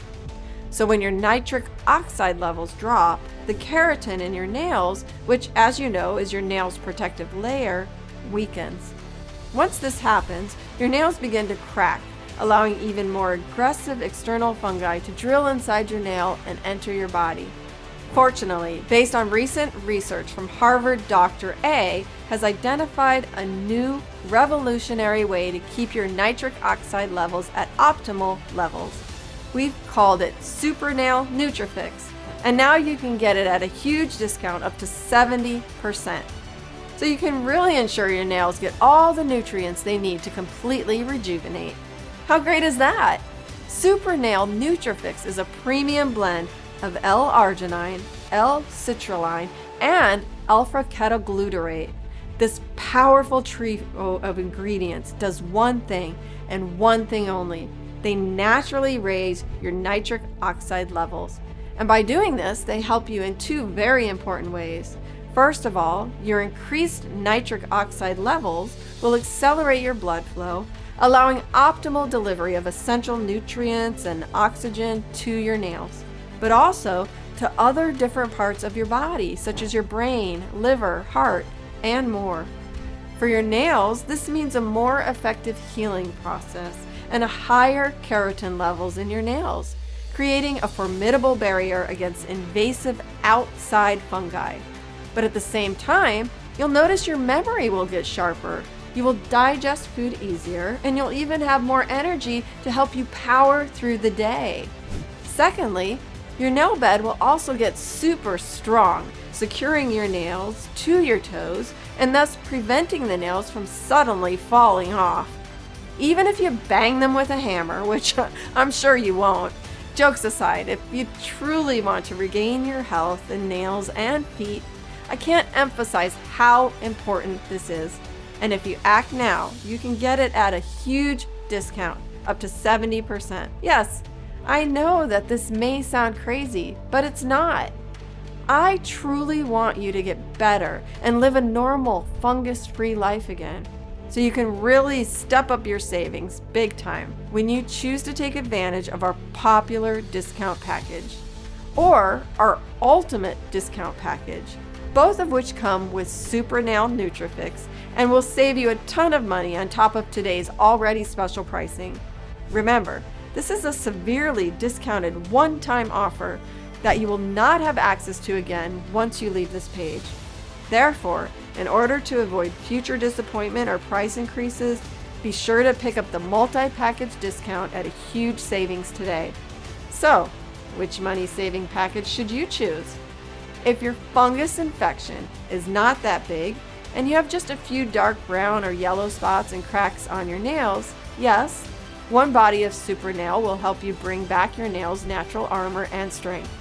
So when your nitric oxide levels drop, the keratin in your nails, which as you know is your nail's protective layer, weakens. Once this happens, your nails begin to crack, allowing even more aggressive external fungi to drill inside your nail and enter your body. Fortunately, based on recent research from Harvard, Dr. A has identified a new revolutionary way to keep your nitric oxide levels at optimal levels. We've called it SuperNail Nutrifix, and now you can get it at a huge discount up to 70%. So you can really ensure your nails get all the nutrients they need to completely rejuvenate. How great is that? SuperNail Nutrifix is a premium blend of L-arginine, L-citrulline, and alpha-ketoglutarate. This powerful trio of ingredients does one thing and one thing only. They naturally raise your nitric oxide levels. And by doing this, they help you in two very important ways. First of all, your increased nitric oxide levels will accelerate your blood flow, allowing optimal delivery of essential nutrients and oxygen to your nails, but also to other different parts of your body, such as your brain, liver, heart, and more. For your nails, this means a more effective healing process and a higher keratin levels in your nails, creating a formidable barrier against invasive outside fungi. But at the same time, you'll notice your memory will get sharper. You will digest food easier, and you'll even have more energy to help you power through the day. Secondly, your nail bed will also get super strong, securing your nails to your toes and thus preventing the nails from suddenly falling off. Even if you bang them with a hammer, which I'm sure you won't. Jokes aside, if you truly want to regain your health in nails and feet, I can't emphasize how important this is. And if you act now, you can get it at a huge discount, up to 70%. Yes, I know that this may sound crazy, but it's not. I truly want you to get better and live a normal, fungus-free life again. So you can really step up your savings big time when you choose to take advantage of our popular discount package or our ultimate discount package, both of which come with Super Nail Nutrifix and will save you a ton of money on top of today's already special pricing. Remember, this is a severely discounted one-time offer that you will not have access to again once you leave this page. Therefore, in order to avoid future disappointment or price increases, be sure to pick up the multi-package discount at a huge savings today. So, which money-saving package should you choose? If your fungus infection is not that big and you have just a few dark brown or yellow spots and cracks on your nails, yes, one body of Super Nail will help you bring back your nails' natural armor and strength.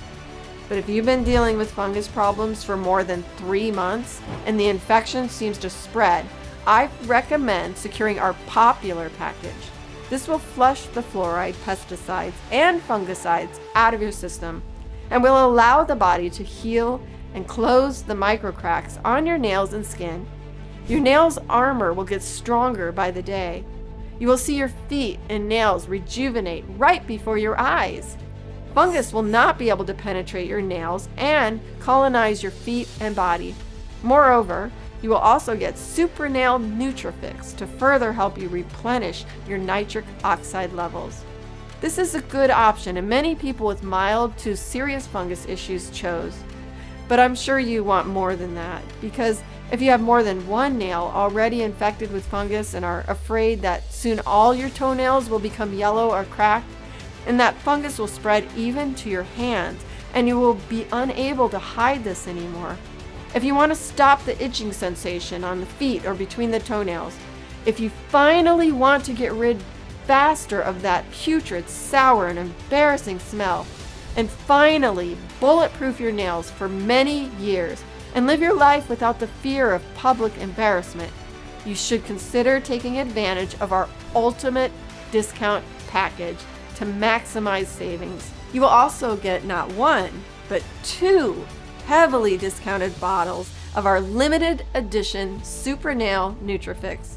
But if you've been dealing with fungus problems for more than 3 months and the infection seems to spread, I recommend securing our popular package. This will flush the fluoride, pesticides, and fungicides out of your system and will allow the body to heal and close the microcracks on your nails and skin. Your nails' armor will get stronger by the day. You will see your feet and nails rejuvenate right before your eyes. Fungus will not be able to penetrate your nails and colonize your feet and body. Moreover, you will also get Super Nail Nutrifix to further help you replenish your nitric oxide levels. This is a good option and many people with mild to serious fungus issues chose. But I'm sure you want more than that, because if you have more than one nail already infected with fungus and are afraid that soon all your toenails will become yellow or cracked, and that fungus will spread even to your hands, and you will be unable to hide this anymore. If you want to stop the itching sensation on the feet or between the toenails, if you finally want to get rid faster of that putrid, sour, and embarrassing smell, and finally bulletproof your nails for many years and live your life without the fear of public embarrassment, you should consider taking advantage of our ultimate discount package to maximize savings. You will also get not one, but 2 heavily discounted bottles of our limited edition Super Nail Nutrifix,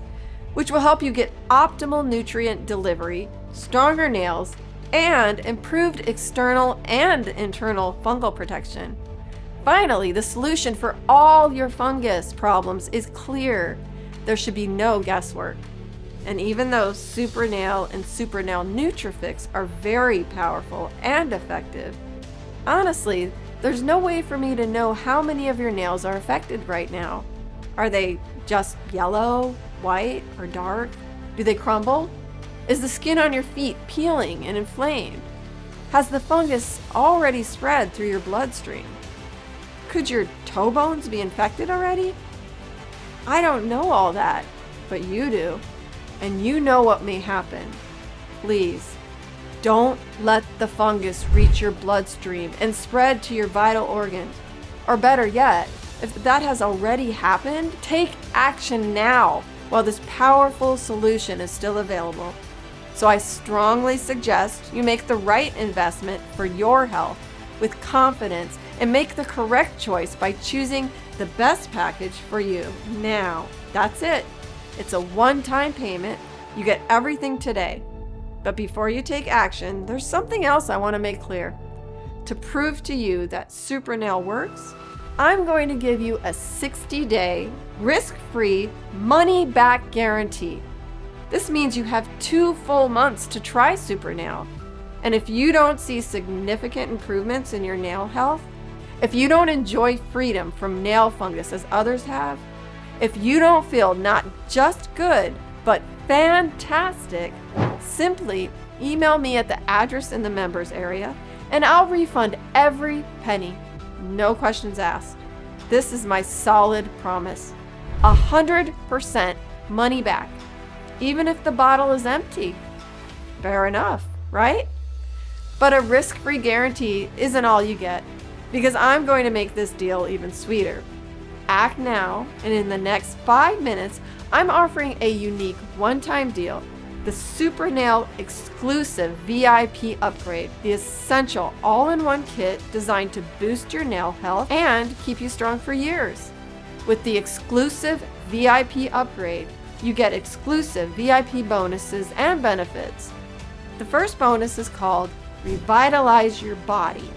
which will help you get optimal nutrient delivery, stronger nails, and improved external and internal fungal protection. Finally, the solution for all your fungus problems is clear. There should be no guesswork. And even though Super Nail and Super Nail Nutrifix are very powerful and effective, honestly, there's no way for me to know how many of your nails are affected right now. Are they just yellow, white, or dark? Do they crumble? Is the skin on your feet peeling and inflamed? Has the fungus already spread through your bloodstream? Could your toe bones be infected already? I don't know all that, but you do. And you know what may happen. Please, don't let the fungus reach your bloodstream and spread to your vital organs. Or better yet, if that has already happened, take action now while this powerful solution is still available. So I strongly suggest you make the right investment for your health with confidence and make the correct choice by choosing the best package for you now. That's it. It's a one-time payment. You get everything today. But before you take action, there's something else I want to make clear. To prove to you that Super Nail works, I'm going to give you a 60-day, risk-free, money-back guarantee. This means you have 2 full months to try Super Nail. And if you don't see significant improvements in your nail health, if you don't enjoy freedom from nail fungus as others have, if you don't feel not just good, but fantastic, simply email me at the address in the members area and I'll refund every penny. No questions asked. This is my solid promise. 100% money back, even if the bottle is empty. Fair enough, right? But a risk-free guarantee isn't all you get, because I'm going to make this deal even sweeter. Act now, and in the next 5 minutes, I'm offering a unique one-time deal the Super Nail exclusive VIP upgrade, the essential all-in-one kit designed to boost your nail health and keep you strong for years. With the exclusive VIP upgrade, you get exclusive VIP bonuses and benefits. The first bonus is called Revitalize Your Body,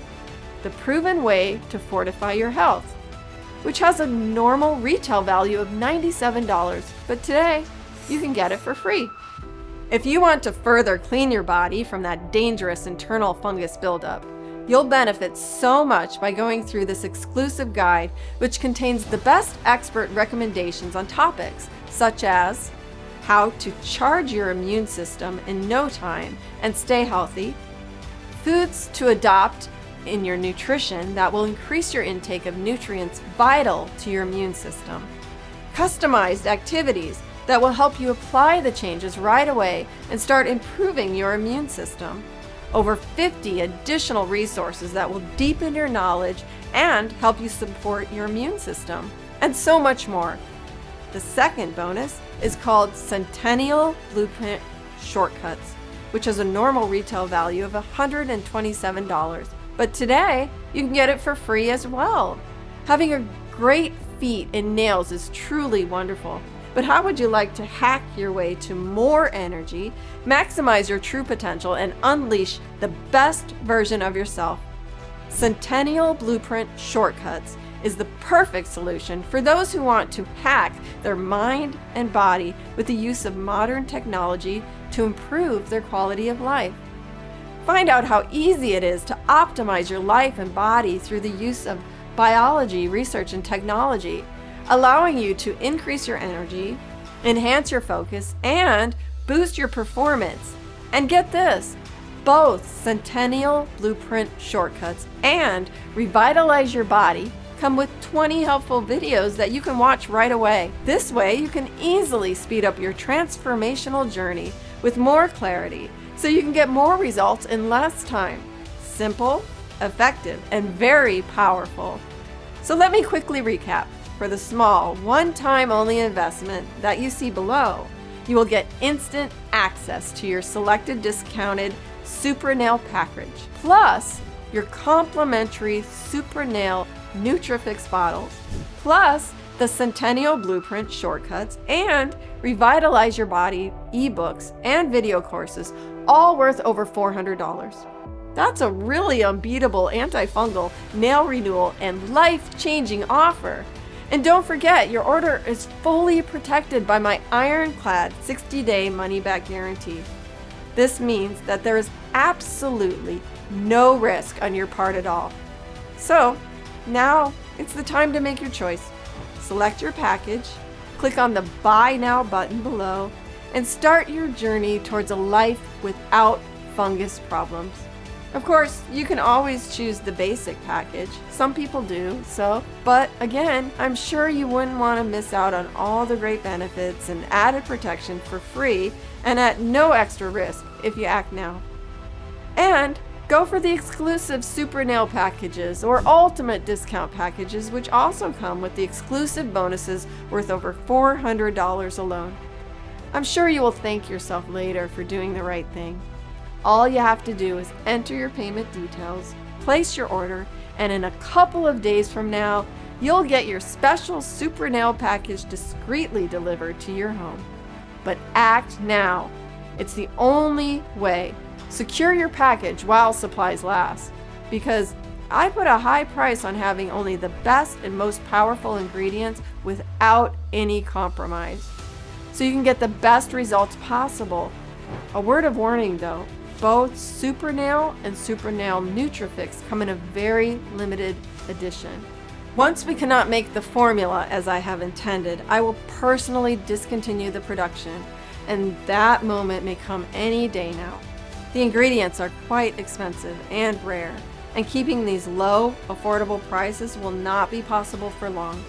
the proven way to fortify your health, which has a normal retail value of $97, but today you can get it for free. If you want to further clean your body from that dangerous internal fungus buildup, you'll benefit so much by going through this exclusive guide, which contains the best expert recommendations on topics such as how to charge your immune system in no time and stay healthy, foods to adopt in your nutrition that will increase your intake of nutrients vital to your immune system, customized activities that will help you apply the changes right away and start improving your immune system, over 50 additional resources that will deepen your knowledge and help you support your immune system, and so much more. The second bonus is called Centennial Blueprint Shortcuts, which has a normal retail value of $127, but today you can get it for free as well. Having a great feet and nails is truly wonderful. But how would you like to hack your way to more energy, maximize your true potential, and unleash the best version of yourself? Centennial Blueprint Shortcuts is the perfect solution for those who want to hack their mind and body with the use of modern technology to improve their quality of life. Find out how easy it is to optimize your life and body through the use of biology, research, and technology, allowing you to increase your energy, enhance your focus, and boost your performance. And get this, both Centennial Blueprint Shortcuts and Revitalize Your Body come with 20 helpful videos that you can watch right away. This way, you can easily speed up your transformational journey with more clarity, so you can get more results in less time. Simple, effective, and very powerful. So let me quickly recap. For the small, one-time only investment that you see below, you will get instant access to your selected discounted Super Nail package, plus your complimentary Super Nail Nutrifix bottles, plus the Centennial Blueprint Shortcuts and Revitalize Your Body ebooks and video courses, all worth over $400. That's a really unbeatable antifungal, nail renewal, and life-changing offer. And don't forget, your order is fully protected by my ironclad 60-day money-back guarantee. This means that there is absolutely no risk on your part at all. So, now it's the time to make your choice. Select your package, click on the Buy Now button below, and start your journey towards a life without fungus problems. Of course, you can always choose the basic package. Some people do, but again, I'm sure you wouldn't want to miss out on all the great benefits and added protection for free and at no extra risk if you act now. And go for the exclusive Super Nail packages or ultimate discount packages, which also come with the exclusive bonuses worth over $400 alone. I'm sure you will thank yourself later for doing the right thing. All you have to do is enter your payment details, place your order, and in a couple of days from now, you'll get your special Super Nail package discreetly delivered to your home. But act now. It's the only way. Secure your package while supplies last, because I put a high price on having only the best and most powerful ingredients without any compromise, so you can get the best results possible. A word of warning though, both Super Nail and Super Nail Nutrifix come in a very limited edition. Once we cannot make the formula as I have intended, I will personally discontinue the production, and that moment may come any day now. The ingredients are quite expensive and rare, and keeping these low, affordable prices will not be possible for long.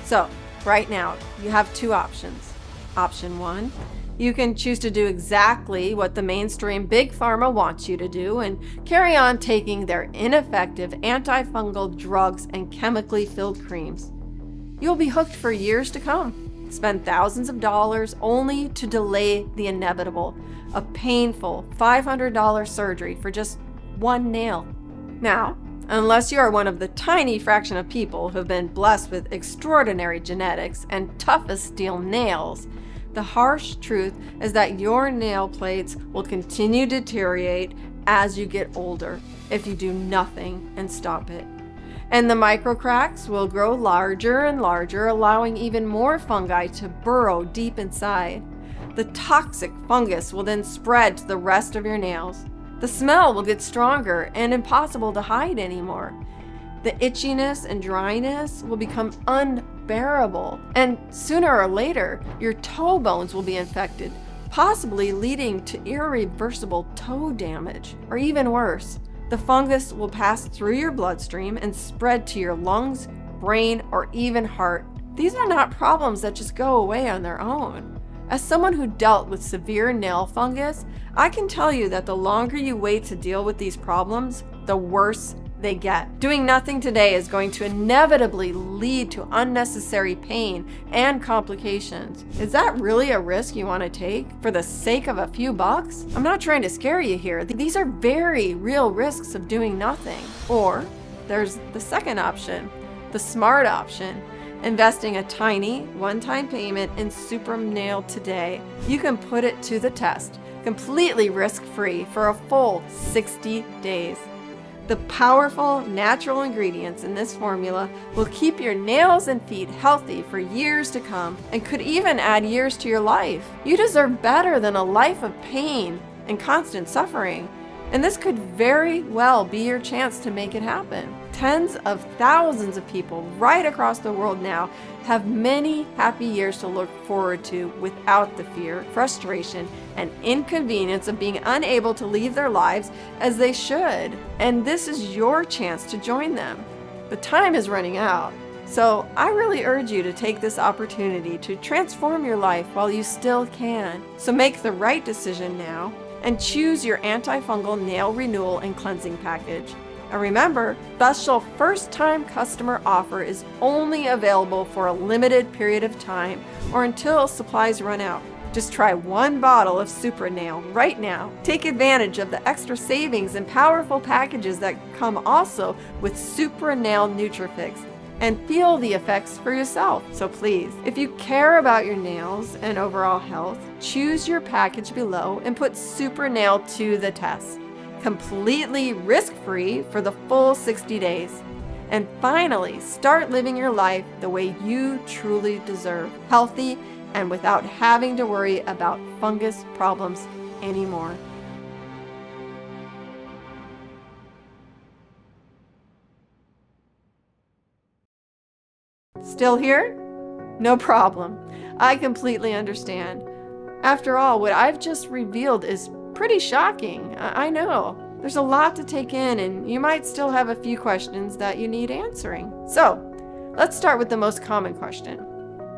So, right now, you have two options. Option 1, you can choose to do exactly what the mainstream Big Pharma wants you to do and carry on taking their ineffective antifungal drugs and chemically filled creams. You'll be hooked for years to come. spend thousands of dollars only to delay the inevitable, a painful $500 surgery for just one nail. Now, unless you are one of the tiny fraction of people who have been blessed with extraordinary genetics and tough as steel nails, the harsh truth is that your nail plates will continue to deteriorate as you get older if you do nothing and stop it. And the micro cracks will grow larger and larger, allowing even more fungi to burrow deep inside. The toxic fungus will then spread to the rest of your nails. The smell will get stronger and impossible to hide anymore. The itchiness and dryness will become unbearable, and sooner or later, your toe bones will be infected, possibly leading to irreversible toe damage, or even worse. The fungus will pass through your bloodstream and spread to your lungs, brain, or even heart. These are not problems that just go away on their own. As someone who dealt with severe nail fungus, I can tell you that the longer you wait to deal with these problems, the worse they get. Doing nothing today is going to inevitably lead to unnecessary pain and complications. Is that really a risk you want to take for the sake of a few bucks? I'm not trying to scare you here. These are very real risks of doing nothing. Or there's the second option, the smart option. Investing a tiny one-time payment in Super Nail today, you can put it to the test, completely risk-free for a full 60 days. The powerful natural ingredients in this formula will keep your nails and feet healthy for years to come and could even add years to your life. You deserve better than a life of pain and constant suffering, and this could very well be your chance to make it happen. Tens of thousands of people right across the world now have many happy years to look forward to without the fear, frustration, and inconvenience of being unable to leave their lives as they should. And this is your chance to join them. But time is running out. So I really urge you to take this opportunity to transform your life while you still can. So make the right decision now and choose your antifungal nail renewal and cleansing package. And remember, special first-time customer offer is only available for a limited period of time or until supplies run out. Just try one bottle of Super Nail right now. Take advantage of the extra savings and powerful packages that come also with Super Nail Nutrifix and feel the effects for yourself. So please, if you care about your nails and overall health, choose your package below and put Super Nail to the test. Completely risk-free for the full 60 days. And finally, start living your life the way you truly deserve, healthy and without having to worry about fungus problems anymore. Still here? No problem. I completely understand. After all, what I've just revealed is pretty shocking. I know. There's a lot to take in, and you might still have a few questions that you need answering. So, let's start with the most common question.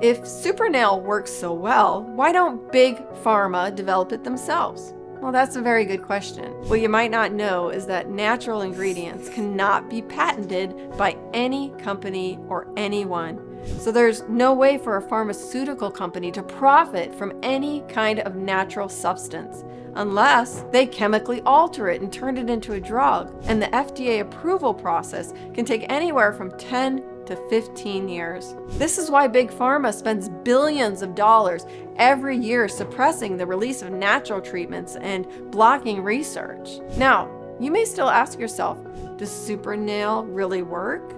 If Super Nail works so well, why don't Big Pharma develop it themselves? Well, that's a very good question. What you might not know is that natural ingredients cannot be patented by any company or anyone. So there's no way for a pharmaceutical company to profit from any kind of natural substance unless they chemically alter it and turn it into a drug. And the FDA approval process can take anywhere from 10 to 15 years. This is why Big Pharma spends billions of dollars every year suppressing the release of natural treatments and blocking research. Now, you may still ask yourself, does Super Nail really work?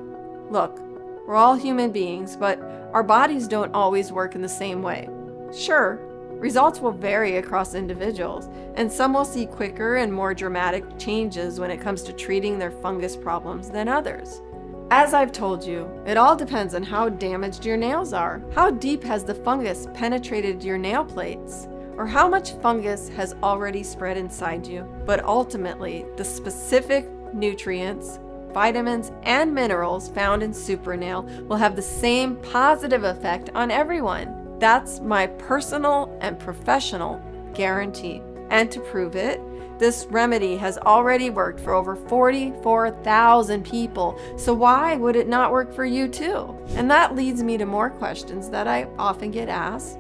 Look, we're all human beings, but our bodies don't always work in the same way. Sure, results will vary across individuals, and some will see quicker and more dramatic changes when it comes to treating their fungus problems than others. As I've told you, it all depends on how damaged your nails are. How deep has the fungus penetrated your nail plates? Or how much fungus has already spread inside you? But ultimately, the specific nutrients, vitamins, and minerals found in Super Nail will have the same positive effect on everyone. That's my personal and professional guarantee. And to prove it, This remedy has already worked for over 44,000 people, so why would it not work for you too? And that leads me to more questions that I often get asked.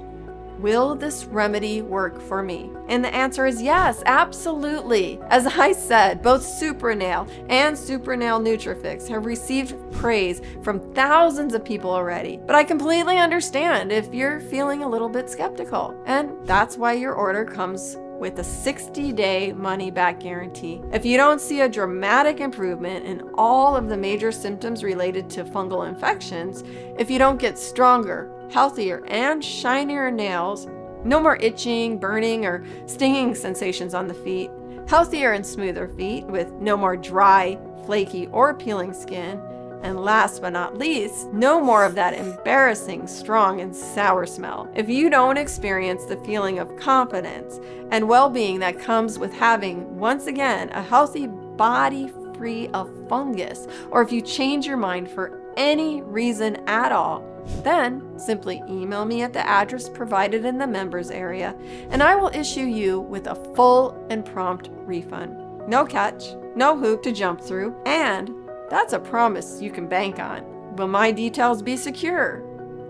Will this remedy work for me? And the answer is yes, absolutely. As I said, both Supernail and Supernail Nutrifix have received praise from thousands of people already. But I completely understand if you're feeling a little bit skeptical. And that's why your order comes with a 60-day money-back guarantee. If you don't see a dramatic improvement in all of the major symptoms related to fungal infections, if you don't get stronger, healthier, and shinier nails, no more itching, burning, or stinging sensations on the feet, healthier and smoother feet with no more dry, flaky, or peeling skin, and last but not least, no more of that embarrassing, strong, and sour smell. If you don't experience the feeling of confidence and well-being that comes with having, once again, a healthy body free of fungus, or if you change your mind for any reason at all, then simply email me at the address provided in the members area, and I will issue you with a full and prompt refund. No catch, no hoop to jump through, and that's a promise you can bank on. Will my details be secure?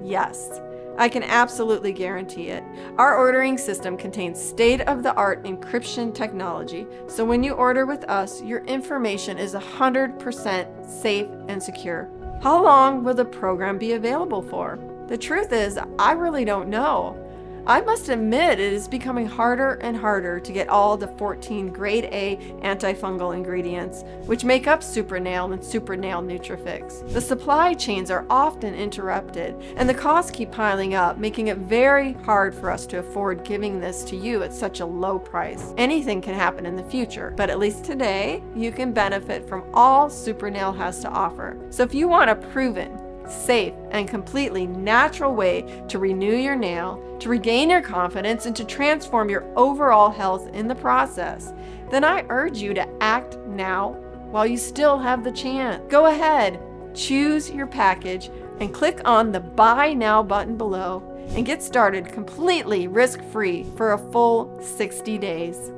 Yes, I can absolutely guarantee it. Our ordering system contains state-of-the-art encryption technology, so when you order with us, your information is 100% safe and secure. How long will the program be available for? The truth is, I really don't know. I must admit it is becoming harder and harder to get all the 14 grade A antifungal ingredients, which make up Supernail and Supernail Nutrifix. The supply chains are often interrupted, and the costs keep piling up, making it very hard for us to afford giving this to you at such a low price. Anything can happen in the future, but at least today, you can benefit from all Supernail has to offer. So if you want a proven, safe, and completely natural way to renew your nail, to regain your confidence, and to transform your overall health in the process, then I urge you to act now while you still have the chance. Go ahead, choose your package, and click on the Buy Now button below and get started completely risk-free for a full 60 days.